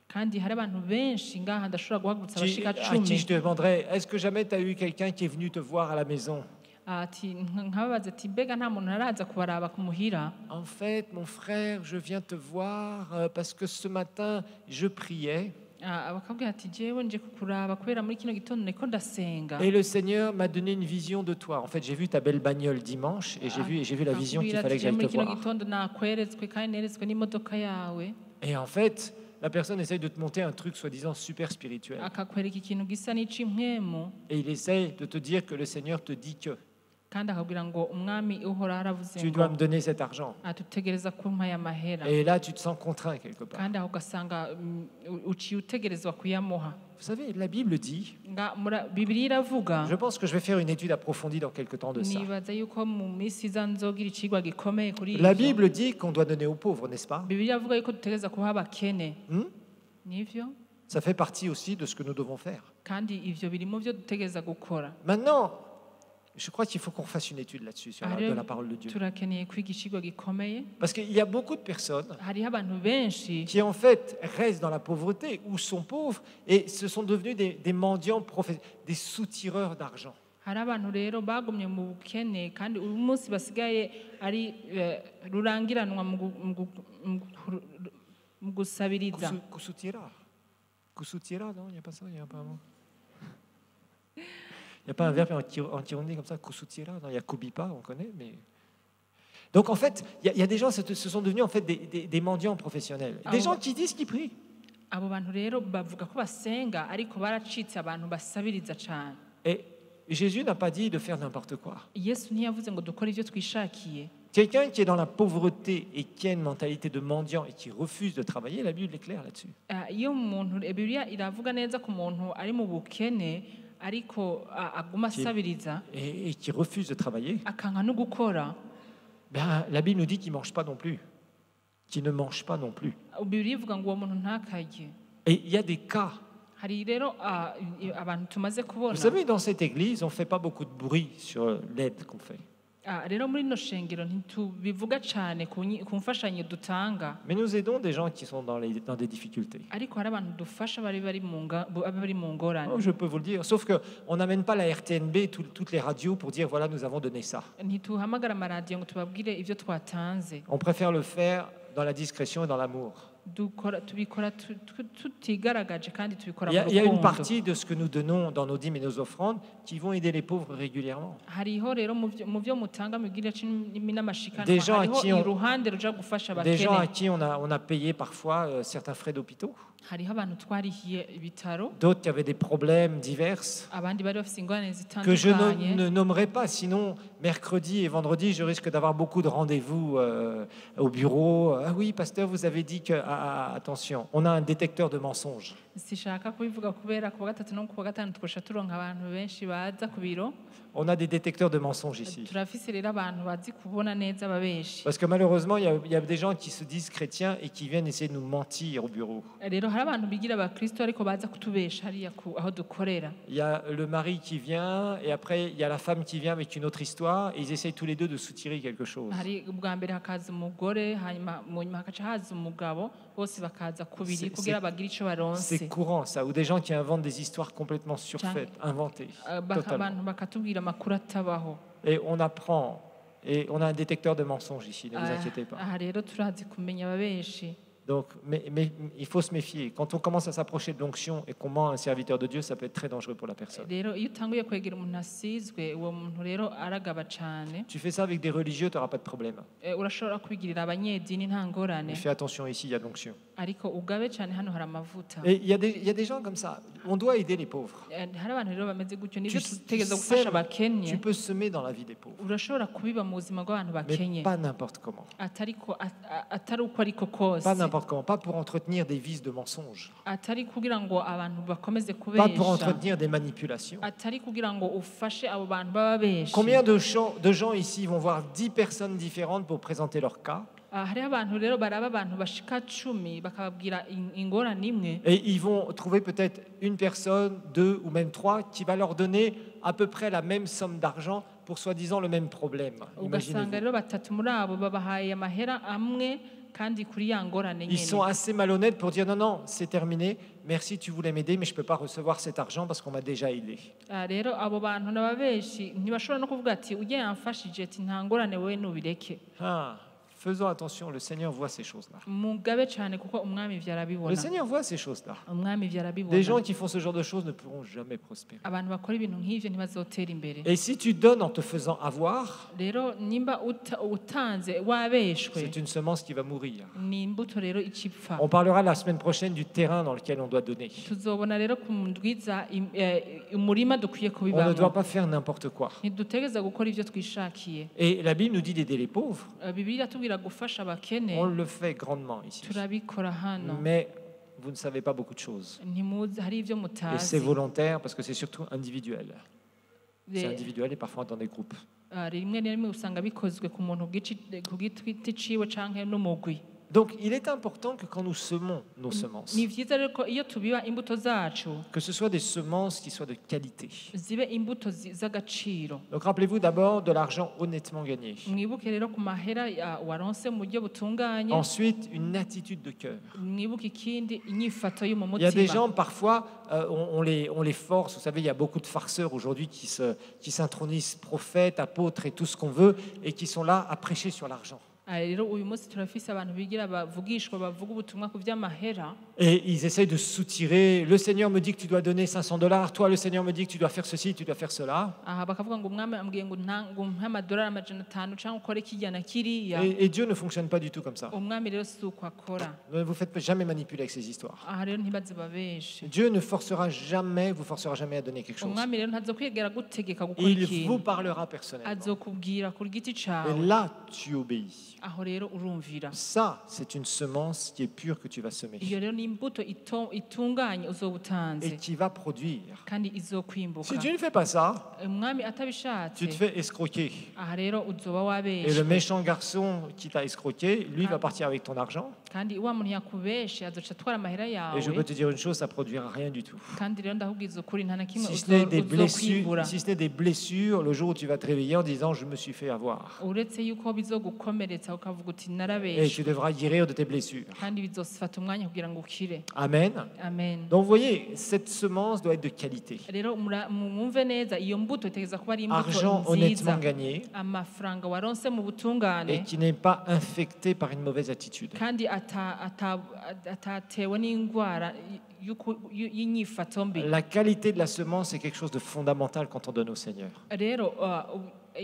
kandi hari abantu benshi ngaha ndashobora guhagurutsa abashika à qui 10 je te demanderais, est-ce que jamais tu as eu quelqu'un qui est venu te voir à la maison? ati nkababaza ati mbega nta muntu araza kubaraba ku muhira En fait, mon frère, je viens te voir parce que ce matin, je priais bakabwira ati jewe nje kukuraba kubera muri kino gitondo niko ndasenga et le Seigneur m'a donné une vision de toi. En fait, j'ai vu ta belle bagnole dimanche et j'ai vu la vision qu'il fallait que j'aille muri te kino voir. gitondo nakweretswe kandi neretswe n'imodoka yawe Et en fait, la personne essaye de te monter un truc soi-disant super spirituel. akakwereka ikintu gisa n'ic'impwemu Et il essaye de te dire que le Seigneur te dit que kandi akabwira ngo umwami uhora aravuze tu ngo dois me donner cet argent. atutegereza kumpa aya mahera Et là, tu te sens contraint quelque part. kandi aho ugasanga uciye utegerezwa kuyamuha Vous savez, la Bible dit, bibiliya iravuga je pense que je vais faire une étude approfondie dans quelques temps de ça. nibaza yuko mu minsi iza nzogira icigwa gikomeye kuri La ivyo Bible dit qu'on doit donner aux pauvres, n'est-ce pas? bibiliya avuga yuko dutegereza kuha abakene Hmm? nivyo Ça fait partie aussi de ce que nous devons faire. kandi ivyo biri mu vyo dutegereza gukora Maintenant, je crois qu'il faut qu'on fasse une étude là-dessus, sur Hariho de la parole de Dieu. turakeneye kwiga icigwa gikomeye Parce qu'il y a beaucoup de personnes hariho abantu benshi qui, en fait, restent dans la pauvreté ou sont pauvres et se sont devenus des mendiants, des soutireurs d'argent. hari abantu rero bagumye mu bukene kandi uyu munsi basigaye ari rurangiranwa mu gusabiriza Kusutira. Kusutira, non? Il n'y a pas ça, il n'y a pas un mot. Il n'y a pas un verbe antironique comme ça, kusutira. Non, il y a kubipa, on connaît, mais... Donc, en fait, il y a des gens qui se sont devenus en fait des mendiants professionnels. Des gens qui disent qu'ils prient. abo bantu rero bavuga ko basenga ariko baracitse abantu basabiriza cyane Et Jésus n'a pas dit de faire n'importe quoi. yesu ntiyavuze ngo dukore ibyo twishakiye Quelqu'un qui est dans la pauvreté et qui a une mentalité de mendiant et qui refuse de travailler, la Bible est claire là-dessus. iyo umuntu bibiliya iravuga neza ku muntu ari mu bukene ariko aguma asabiriza Et qui refuse de travailler, akanka no gukora ben, la Bible nous dit qu'il ne mange pas non plus. Qu'il ne mange pas non plus. bibiliya ivuga ngo uwo muntu ntakarye Et il y a des cas. hari rero abantu tumaze kubona Vous savez, dans cette église, on ne fait pas beaucoup de bruit sur l'aide qu'on fait. rero muri ino shengero ntitubivuga cyane ku mfashanyo dutanga Mais nous aidons des gens qui sont dans des difficultés. ariko hari abantu dufasha bari mu ngorane Oh, je peux vous le dire. Sauf qu'on n'amène pas la RTNB, toutes les radios pour dire voilà, nous avons donné ça. ntituhamagara amaradiyo ngo tubabwire ibyo twatanze On préfère le faire dans la discrétion et dans l'amour. tubikora tutigaragaje kandi tubikora Il y mu a une rukundo. partie de ce que nous donnons dans nos dîmes et nos offrandes qui vont aider les pauvres régulièrement. hariho rero mu byo mutanga mu bwira n'amashikanwa Des gens à hariho qui on- iruhande ruja gufasha Des gens à abakene qui on a payé parfois certains frais d'hôpitaux, hariho abantu twarihiye ibitaro d'autres qui avaient des problèmes divers, abandi bari bafite ingorane que je zitandukanye ne nommerai pas, sinon mercredi et vendredi, je risque d'avoir beaucoup de rendez-vous au bureau. Ah oui, pasteur, vous avez dit que... attention, on a un détecteur de mensonges. sishaka kubivuga kubera ku wa gatatu no ku wa gatanu twosha turonka abantu benshi baza ku biro On a des détecteurs de mensonges ici. turafise rero abantu bazi kubona neza ababeshi Parce que malheureusement, il y a des gens qui se disent chrétiens et qui viennent essayer de nous mentir au bureau. rero hari abantu bigira abakristo ariko baza kutubesha hariya aho dukorera Il y a le mari qui vient et après il y a la femme qui vient avec une autre histoire et ils essayent tous les deux de soutirer quelque chose. hari ubwa mbere hakaza umugore hanyuma mu nyuma hakaca haza umugabo bose bakaza kubiri C'est- kugira bagire ico baronse C'est courant ça, ou des gens qui inventent des histoires complètement surfaites, inventées, totalement. abantu bakatubwira amakuru atabaho Et on apprend, et on a un détecteur de mensonges ici, ne vous inquiétez pas. aha rero turazi kumenya ababeshi Donc, mais il faut se méfier. Quand on commence à s'approcher de l'onction et qu'on ment à un serviteur de Dieu, ça peut être très dangereux pour la personne. rero iyo utanguye kwegera umuntu asizwe uwo muntu rero aragaba cane Tu fais ça avec des religieux, tu n'auras pas de problème. urashobora kubigirira abanyedini nta ngorane Mais fais attention, ici, il y a de l'onction. ariko ugabe cane hano hari amavuta Et il y a des gens comme ça. On doit aider les pauvres. hari abantu rero bameze gutyo Tu, nivyo tu tutegereza gufasha sèmes, abakennye tu peux semer dans la vie des pauvres, urashobora kubiba mu buzima bw'abantu mais bakenye pas n'importe comment. atari uko ariko kose Pas n'importe comment. Pas pour entretenir des vices de mensonges. atari kugira ngo abantu bakomeze Pas pour kubesha entretenir des manipulations. atari kugira ngo ufashe abo bantu baba beshi Combien de gens ici vont voir 10 personnes différentes pour présenter leur cas hariho abantu rero baraba abantu bashika 10 bakababwira ingorane imwe et ils vont trouver peut-être une personne, 2 ou même 3 qui va leur donner à peu près la même somme d'argent pour soi-disant le même problème. ugasanga Imaginez-vous. rero batatu muri abo babahaye amahera amwe kandi kuri ya ngorane Ils sont nyene assez malhonnêtes pour dire non, non, c'est terminé, merci, tu voulais m'aider, mais je ne peux pas recevoir cet argent parce qu'on m'a déjà aidé. rero abo bantu n'ababeshi ntibashobora no kuvuga ati ujye yamfashije ati nta ngorane wowe nubireke Ah, faisons attention, le Seigneur voit ces choses-là. mugabe cyane kuko umwami ivyo Le arabibona Seigneur voit ces choses-là. umwami ivyo Des arabibona gens qui font ce genre de choses ne pourront jamais prospérer. abantu bakora ibintu nk'ivyo ntibazotera imbere Et si tu donnes en te faisant avoir, rero nimba utanze wabeshwe c'est une semence qui va mourir. ni imbuto rero icipfa On parlera la semaine prochaine du terrain dans lequel on doit donner. tuzobona rero ku ndwiza umurima dukwiye On ne doit kubibamo pas faire n'importe quoi. ntidutegereza gukora ivyo twishakiye Et la Bible nous dit d'aider les pauvres. bibiliya tubwira gufasha abakene On le fait grandement ici. turabikora hano Mais vous ne savez pas beaucoup de choses. ntimuzi hari ivyo Et c'est mutazi volontaire parce que c'est surtout individuel. C'est Re- individuel et parfois dans des groupes. rimwe na rimwe usanga bikozwe ku muntu ku giti ciwe canke n'umugwi Donc il est important que quand nous semons nos semences, ni vyiza rero ko iyo tubiba imbuto zacu que ce soit des semences qui soient de qualité. zibe imbuto z'agaciro Donc rappelez-vous d'abord de l'argent honnêtement gagné. mwibuke rero ku mahera waronse mu buryo butunganye Ensuite, une attitude de cœur. mwibuke ikindi inyifato yo mu Il y a des mutima gens, parfois, on les force. Vous savez, il y a beaucoup de farceurs aujourd'hui qui s'intronisent prophètes, apôtres et tout ce qu'on veut, et qui sont là à prêcher sur l'argent. rero uyu munsi turafise abantu bigira bavugishwa bavuga ubutumwa ku vy'amahera Et ils essayent de soutirer. Le Seigneur me dit que tu dois donner $500. Toi, le Seigneur me dit que tu dois faire ceci, tu dois faire cela. aha bakavuga ngo umwami ambwiye ngo umpe amadolari 500 cyangwa ukore kijya na kiriya Et Dieu ne fonctionne pas du tout comme ça. umwami rero si uko akora Ne vous faites jamais manipuler avec ces histoires. aha rero ntibaze babeshe Dieu ne vous forcera jamais à donner quelque chose. umwami rero ntazokwigera gutegeka gukora Il vous ikintu parlera personnellement. azokubwira ku giti Et cawe là, tu obéis. aho rero urumvira Ça, c'est une semence qui est pure que tu vas semer iyo rero ni imbuto itunganye uzoba utanze et qui va produire. kandi izokwimbuka Si tu ne fais pas ça, umwami atabishatse tu te fais escroquer. aha rero uzoba Et le wabeshe méchant garçon qui t'a escroqué, lui, va partir avec ton argent. kandi wa muntu yakubeshe azoca atwara amahera yawe Et je peux te dire une chose, ça produira rien du tout. kandi rero ndahubwiza ukuri nta na kimwe Si ce n'est des uzokwimbura blessures, si ce n'est des blessures, le jour où tu vas te réveiller en disant je me suis fait avoir. uretse yuko bizogukomeretsa kwibeshaho ukavuga uti et tu narabeshwe devras guérir de tes blessures. kandi bizofata umwanya kugira ngo ukire. Amen. Amen. Donc vous voyez, cette semence doit être de qualité. Rero mwumve neza iyo mbuto itegeza kuba ari imbuto Argent nziza, honnêtement gagné amafaranga waronse mu et butungane qui n'est pas infecté par une mauvaise attitude. kandi atatewe n'indwara y'inyifato mbi. La qualité de la semence, c'est quelque chose de fondamental quand on donne au Seigneur. Rero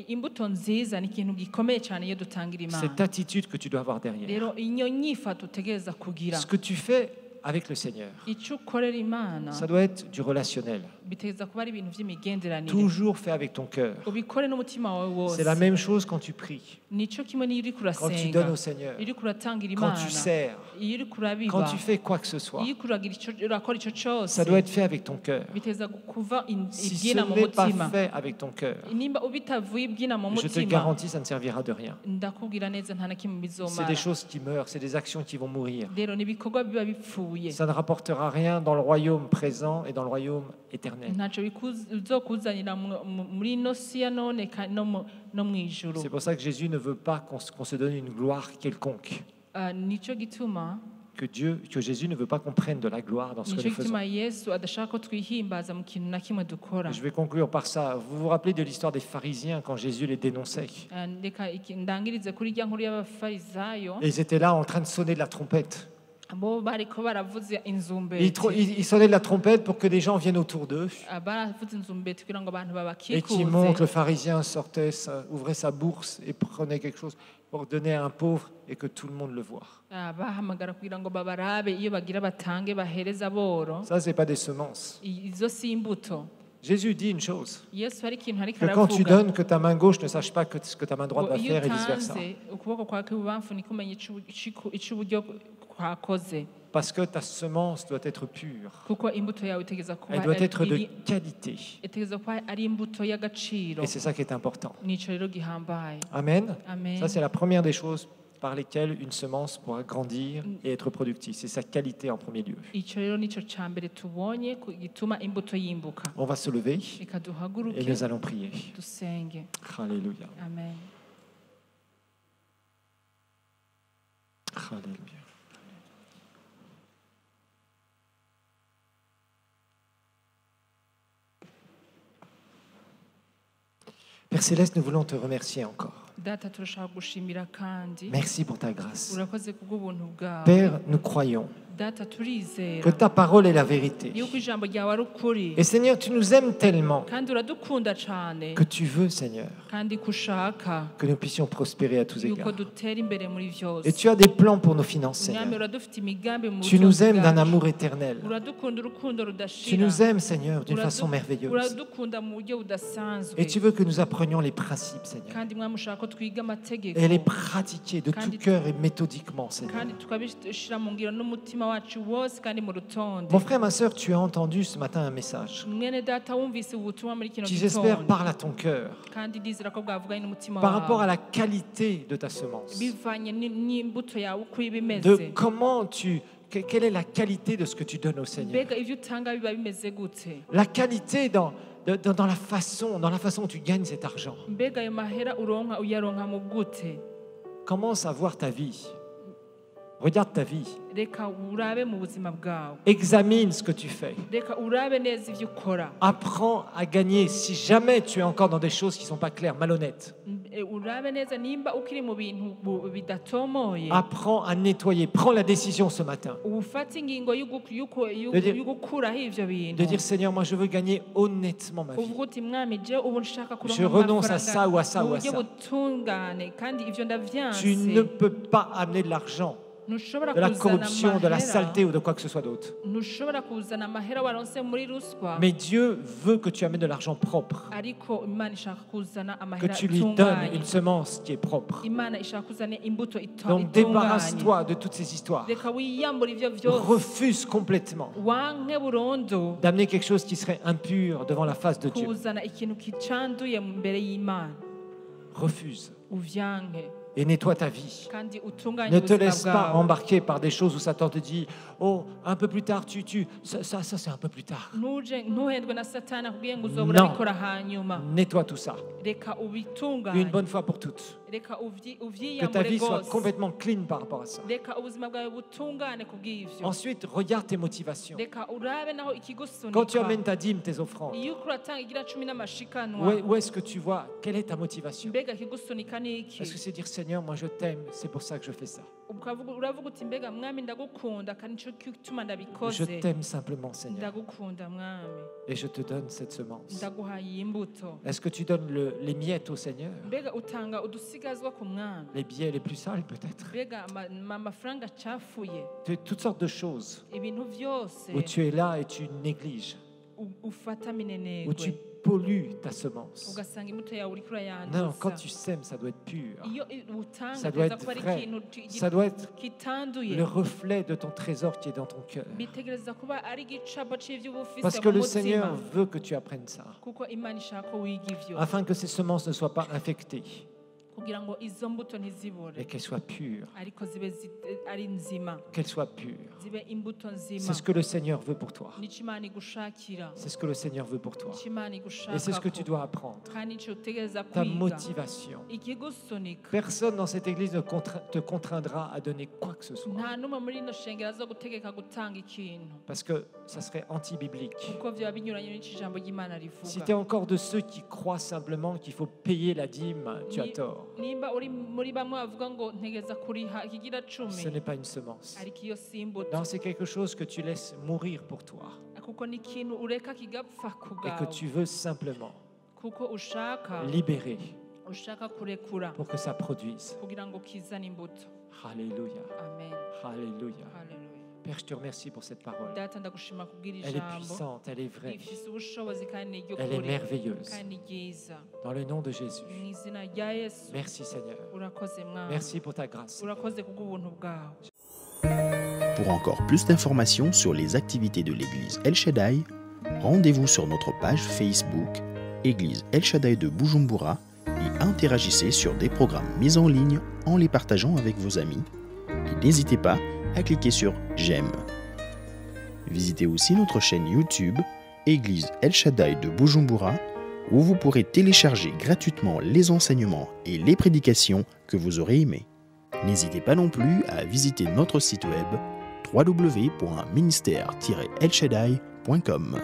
imbuto nziza ni ikintu gikomeye cyane iyo dutangira Imana. Cette attitude que tu dois avoir derrière. Rero iyo nyifato utegereza kugira, Ce que tu fais avec le Seigneur, icyo ukorera Imana ça doit être du relationnel. bitegeza kuba ari ibintu by'imigenderanire, Toujours fait avec ton cœur. ubikore n'umutima wawe wose. C'est la même chose quand tu pries, Nicyo kimwe n'iyo uriko quand tu urasenga, donnes au Seigneur, iyo uriko uratangira quand Imana, tu sers, iyo uriko urabiba, quand tu fais quoi que ce soit. iyo uriko urakora icyo cyose, Ça doit être fait avec ton cœur. biteza kuva Si ce ibyina mu n'est pas mutima. fait avec ton cœur, Nimba ubitavuye ibyina mu je te mutima, garantis, ça ne servira de rien. ndakubwira neza nta na kimwe C'est bizomara. des choses qui meurent, c'est des actions qui vont mourir. Rero ni ibikorwa biba bipfuye, Ça ne rapportera rien dans le royaume présent et dans le royaume éternel. ntacyo bizokuzanira muri ino si ya none no mu ijuru. C'est pour ça que Jésus ne veut pas qu'on se donne une gloire quelconque. Nicyo gituma Que Jésus ne veut pas qu'on prenne de la gloire dans ce que nicyo nous faisons. gituma Yesu adashaka ko twihimbaza mu kintu na kimwe dukora. Je vais conclure par ça. Vous vous rappelez de l'histoire des pharisiens quand Jésus les dénonçait? Reka ndangirize kuri rya nkuru y'abafarisayo, Et ils étaient là en train de sonner de la trompette. bo bariko baravuza Ils inzumbeti, sonnaient de la trompette pour que des gens viennent autour d'eux. baravuza inzumbeti kugira ngo abantu Et qui monte, le babakikuze. pharisien sortait, ouvrait sa bourse et prenait quelque chose pour donner à un pauvre et que tout le monde le voit. Bahamagara kugira ngo babarabe iyo bagira batange bahereza boro. Ça, c'est pas des semences. Izo si imbuto. Jésus dit une chose, Yesu hari ikintu ariko que quand tu aravuga, donnes, que ta main gauche ne sache pas ce que ta main droite ngo va iyo faire et vice-versa. utanze ukuboko kwawe kw'ibubamfu ntikumenya ic'uburyo kwakoze, Parce que ta semence doit être pure. kuko imbuto yawe itegeza kuba Elle doit être de qualité. itegeza kuba ari imbuto y'agaciro. Et c'est ça qui est important. Nico rero gihambaye. Amen. Amen. Ça, c'est la première des choses par lesquelles une semence pourra grandir et être productive. C'est sa qualité en premier lieu. Ico rero nico ca mbere tubonye gituma imbuto yimbuka. On va se lever Reka et duhaguruke nous allons prier. dusenge. Alléluia. Amen. Alléluia. Père Céleste, nous voulons te remercier encore. Data turashaka gushimira kandi Merci pour ta grâce. urakoze kubw'ubuntu bwawe. Père, nous croyons Data que turizera ta parole est la vérité. yuko ijambo ryawe ari ukuri, Et Seigneur, tu nous aimes tellement kandi uradukunda cane, que tu veux, Seigneur, kandi ko ushaka que nous puissions prospérer à tous yuko égards. dutera imbere muri vyose. Et tu as des plans pour nos finances, Mwami, Seigneur. uradufite imigambi mu Tu nous butunzi aimes d'un bwacu. amour éternel. Uradukunda urukundo Tu rudashira. nous aimes, Seigneur, d'une façon merveilleuse. uradukunda mu buryo budasanzwe, Et tu veux que nous apprenions les principes, Seigneur. kandi mwami ushaka ko twiga amategeko Et les pratiquer de tout cœur et méthodiquement, Seigneur. kandi tukabishira mu ngiro n'umutima wacu wose kandi mu rutonde. Mon frère, ma sœur, tu as entendu ce matin un message Mwene data wumvise ubutumwa muri kino qui, j'espère, gitondo, parle à ton cœur kandi ndizera ko bwavuganye n'umutima par rapport à wawe la qualité de ta semence. bivanye n'imbuto yawe uko iba imeze. De comment quelle est la qualité de ce que tu donnes au Seigneur. Mbega ivyo utanga biba bimeze gute? La qualité dans la façon dont tu gagnes cet argent. Mbega ayo mahera uronka uyaronka mu gute? Commence à voir ta vie. Regarde ta vie. Reka urabe mu buzima bwawe, Examine ce que tu fais. reka urabe neza ivyo ukora. Apprends à gagner si jamais tu es encore dans des choses qui ne sont pas claires, malhonnêtes. Urabe neza nimba ukiri mu bintu bidatomoye, Apprends à nettoyer. Prends la décision ce matin ufate ingingo De dire- y'ugukuraho ivyo de bintu, dire Seigneur, moi je veux gagner honnêtement ma vie. uvuga uti mwami je ubu nshaka Je kuronka renonce à ça ou à ça mu ou à buryo ça. butungane, kandi ivyo ndavyanse. Tu ne peux pas amener de l'argent, Ntushobora de la kuzana corruption, de la amahera, saleté ou de quoi que ce soit d'autre. ntushobora kuzana amahera waronse muri ruswa, Mais Dieu veut que tu amènes de l'argent propre, ariko Imana ishaka kuzana que amahera tu lui donnes atunganye. une semence qui est propre. Imana ishaka kuzana imbuto Donc itunganye. débarrasse-toi de toutes ces histoires. Reka wiyambure ivyo vyose, Refuse complètement wanke burundu d'amener quelque chose qui serait impur devant la face de Dieu. kuzana ikintu kicanduye mbere y'Imana. Refuse Uvyanke et nettoie ta vie. kandi utunganye Ne te ubuzima laisse pas bwawe. embarquer par des choses où Satan te dit oh, un peu plus tard, ça c'est un peu plus tard. Ntuhendwe na Satani akubwiye ngo uzobura Non. bikora hanyuma. Nettoie tout ça. Reka Une ubitunganye bonne fois pour toutes. reka Que ta uvyiyambure vie soit rwose complètement clean par rapport à ça. reka ubuzima bwawe butungane kubw'ivyo Ensuite, regarde tes motivations. reka urabe naho Quand tu ikigusunika amènes ta dîme, tes offrandes, iyo uriko uratanga igira cumi n'amashikanwa où est-ce que tu vois? Quelle est ta motivation? mbega ikigusunika ni iki Est-ce que c'est dire Seigneur, moi je t'aime, c'est pour ça que je fais ça. uravuga uti mbega mwami ndagukunda kandi nico gituma Je ndabikoze t'aime simplement, Seigneur, ndagukunda mwami et je te donne cette semence. ndaguhaye iyi mbuto Est-ce que tu donnes les miettes au Seigneur? mbega utanga udusigazwa ku mwami Les billets les plus sales peut-être? mbega amafaranga acafuye Toutes sortes de choses ibintu vyose où tu es là et tu négliges, ufata où tu minenegwe pollues ta semence. ugasanga imbuto yawe uriko Non, quand urayanduza tu sèmes, ça doit être pur. iyo Ça utanga doit teza être kuba ari vrai. ikintu Ça doit être kitanduye le reflet de ton trésor qui est dans ton cœur. bitegereza kuba ari igicapo c'ivyo uba ufise Parce que mu le mutima Seigneur veut que tu apprennes ça, kuko imana ishaka ko wiga ivyo afin que ces semences ne soient pas infectées, kugira ngo izo mbuto ntizibore et qu'elles soient pures. ariko zibe ari nzima Qu'elles soient pures. zibe imbuto nzima C'est ce que le Seigneur veut pour toi. nico imana igushakira C'est ce que le Seigneur veut pour toi. nico imana Et c'est ce que tu igushakako dois apprendre. kandi nico utegereza Ta kwiga motivation. ikigusunika Personne dans cette église ne te contraindra à donner quoi que ce soit. nta n'umwe muri ino shengero aza gutegeka gutanga ikintu Parce que ça serait anti-biblique. kuko vyoba binyuranye n'ico ijambo ry'imana Si tu es rivuga encore de ceux qui croient simplement qu'il faut payer la dîme, tu as tort. nimba uri muri bamwe bavuga ngo ntegeza kuriha ikigira cumi Ce n'est pas une semence. ariko iyo si imbuto Non, c'est quelque chose que tu laisses mourir pour toi. kuko ni ikintu ureka kigapfa ku Et que bwawe tu veux simplement kuko ushaka libérer kurekura pour que ça produise. kugira ngo kizane imbuto Alléluia. amen Alléluia. haleluya Père, je te remercie pour cette parole. data ndagushima kubwira Elle est ijambo puissante, elle est vraie, rifise ubushobozi kandi ni elle est iry'ukuri merveilleuse. kandi ni ryiza Dans le nom de Jésus. mu izina rya yesu Merci Seigneur. urakoze mwami Merci pour ta grâce. urakoze kubw'ubuntu bwawe. Pour encore plus d'informations sur les activités de l'église El Shaddai, rendez-vous sur notre page Facebook Église El Shaddai de Bujumbura et interagissez sur des programmes mis en ligne en les partageant avec vos amis. Et n'hésitez pas à cliquer sur J'aime. Visitez aussi notre chaîne YouTube Église El Shaddai de Bujumbura où vous pourrez télécharger gratuitement les enseignements et les prédications que vous aurez aimés. N'hésitez pas non plus à visiter notre site web www.ministère-elshaddai.com.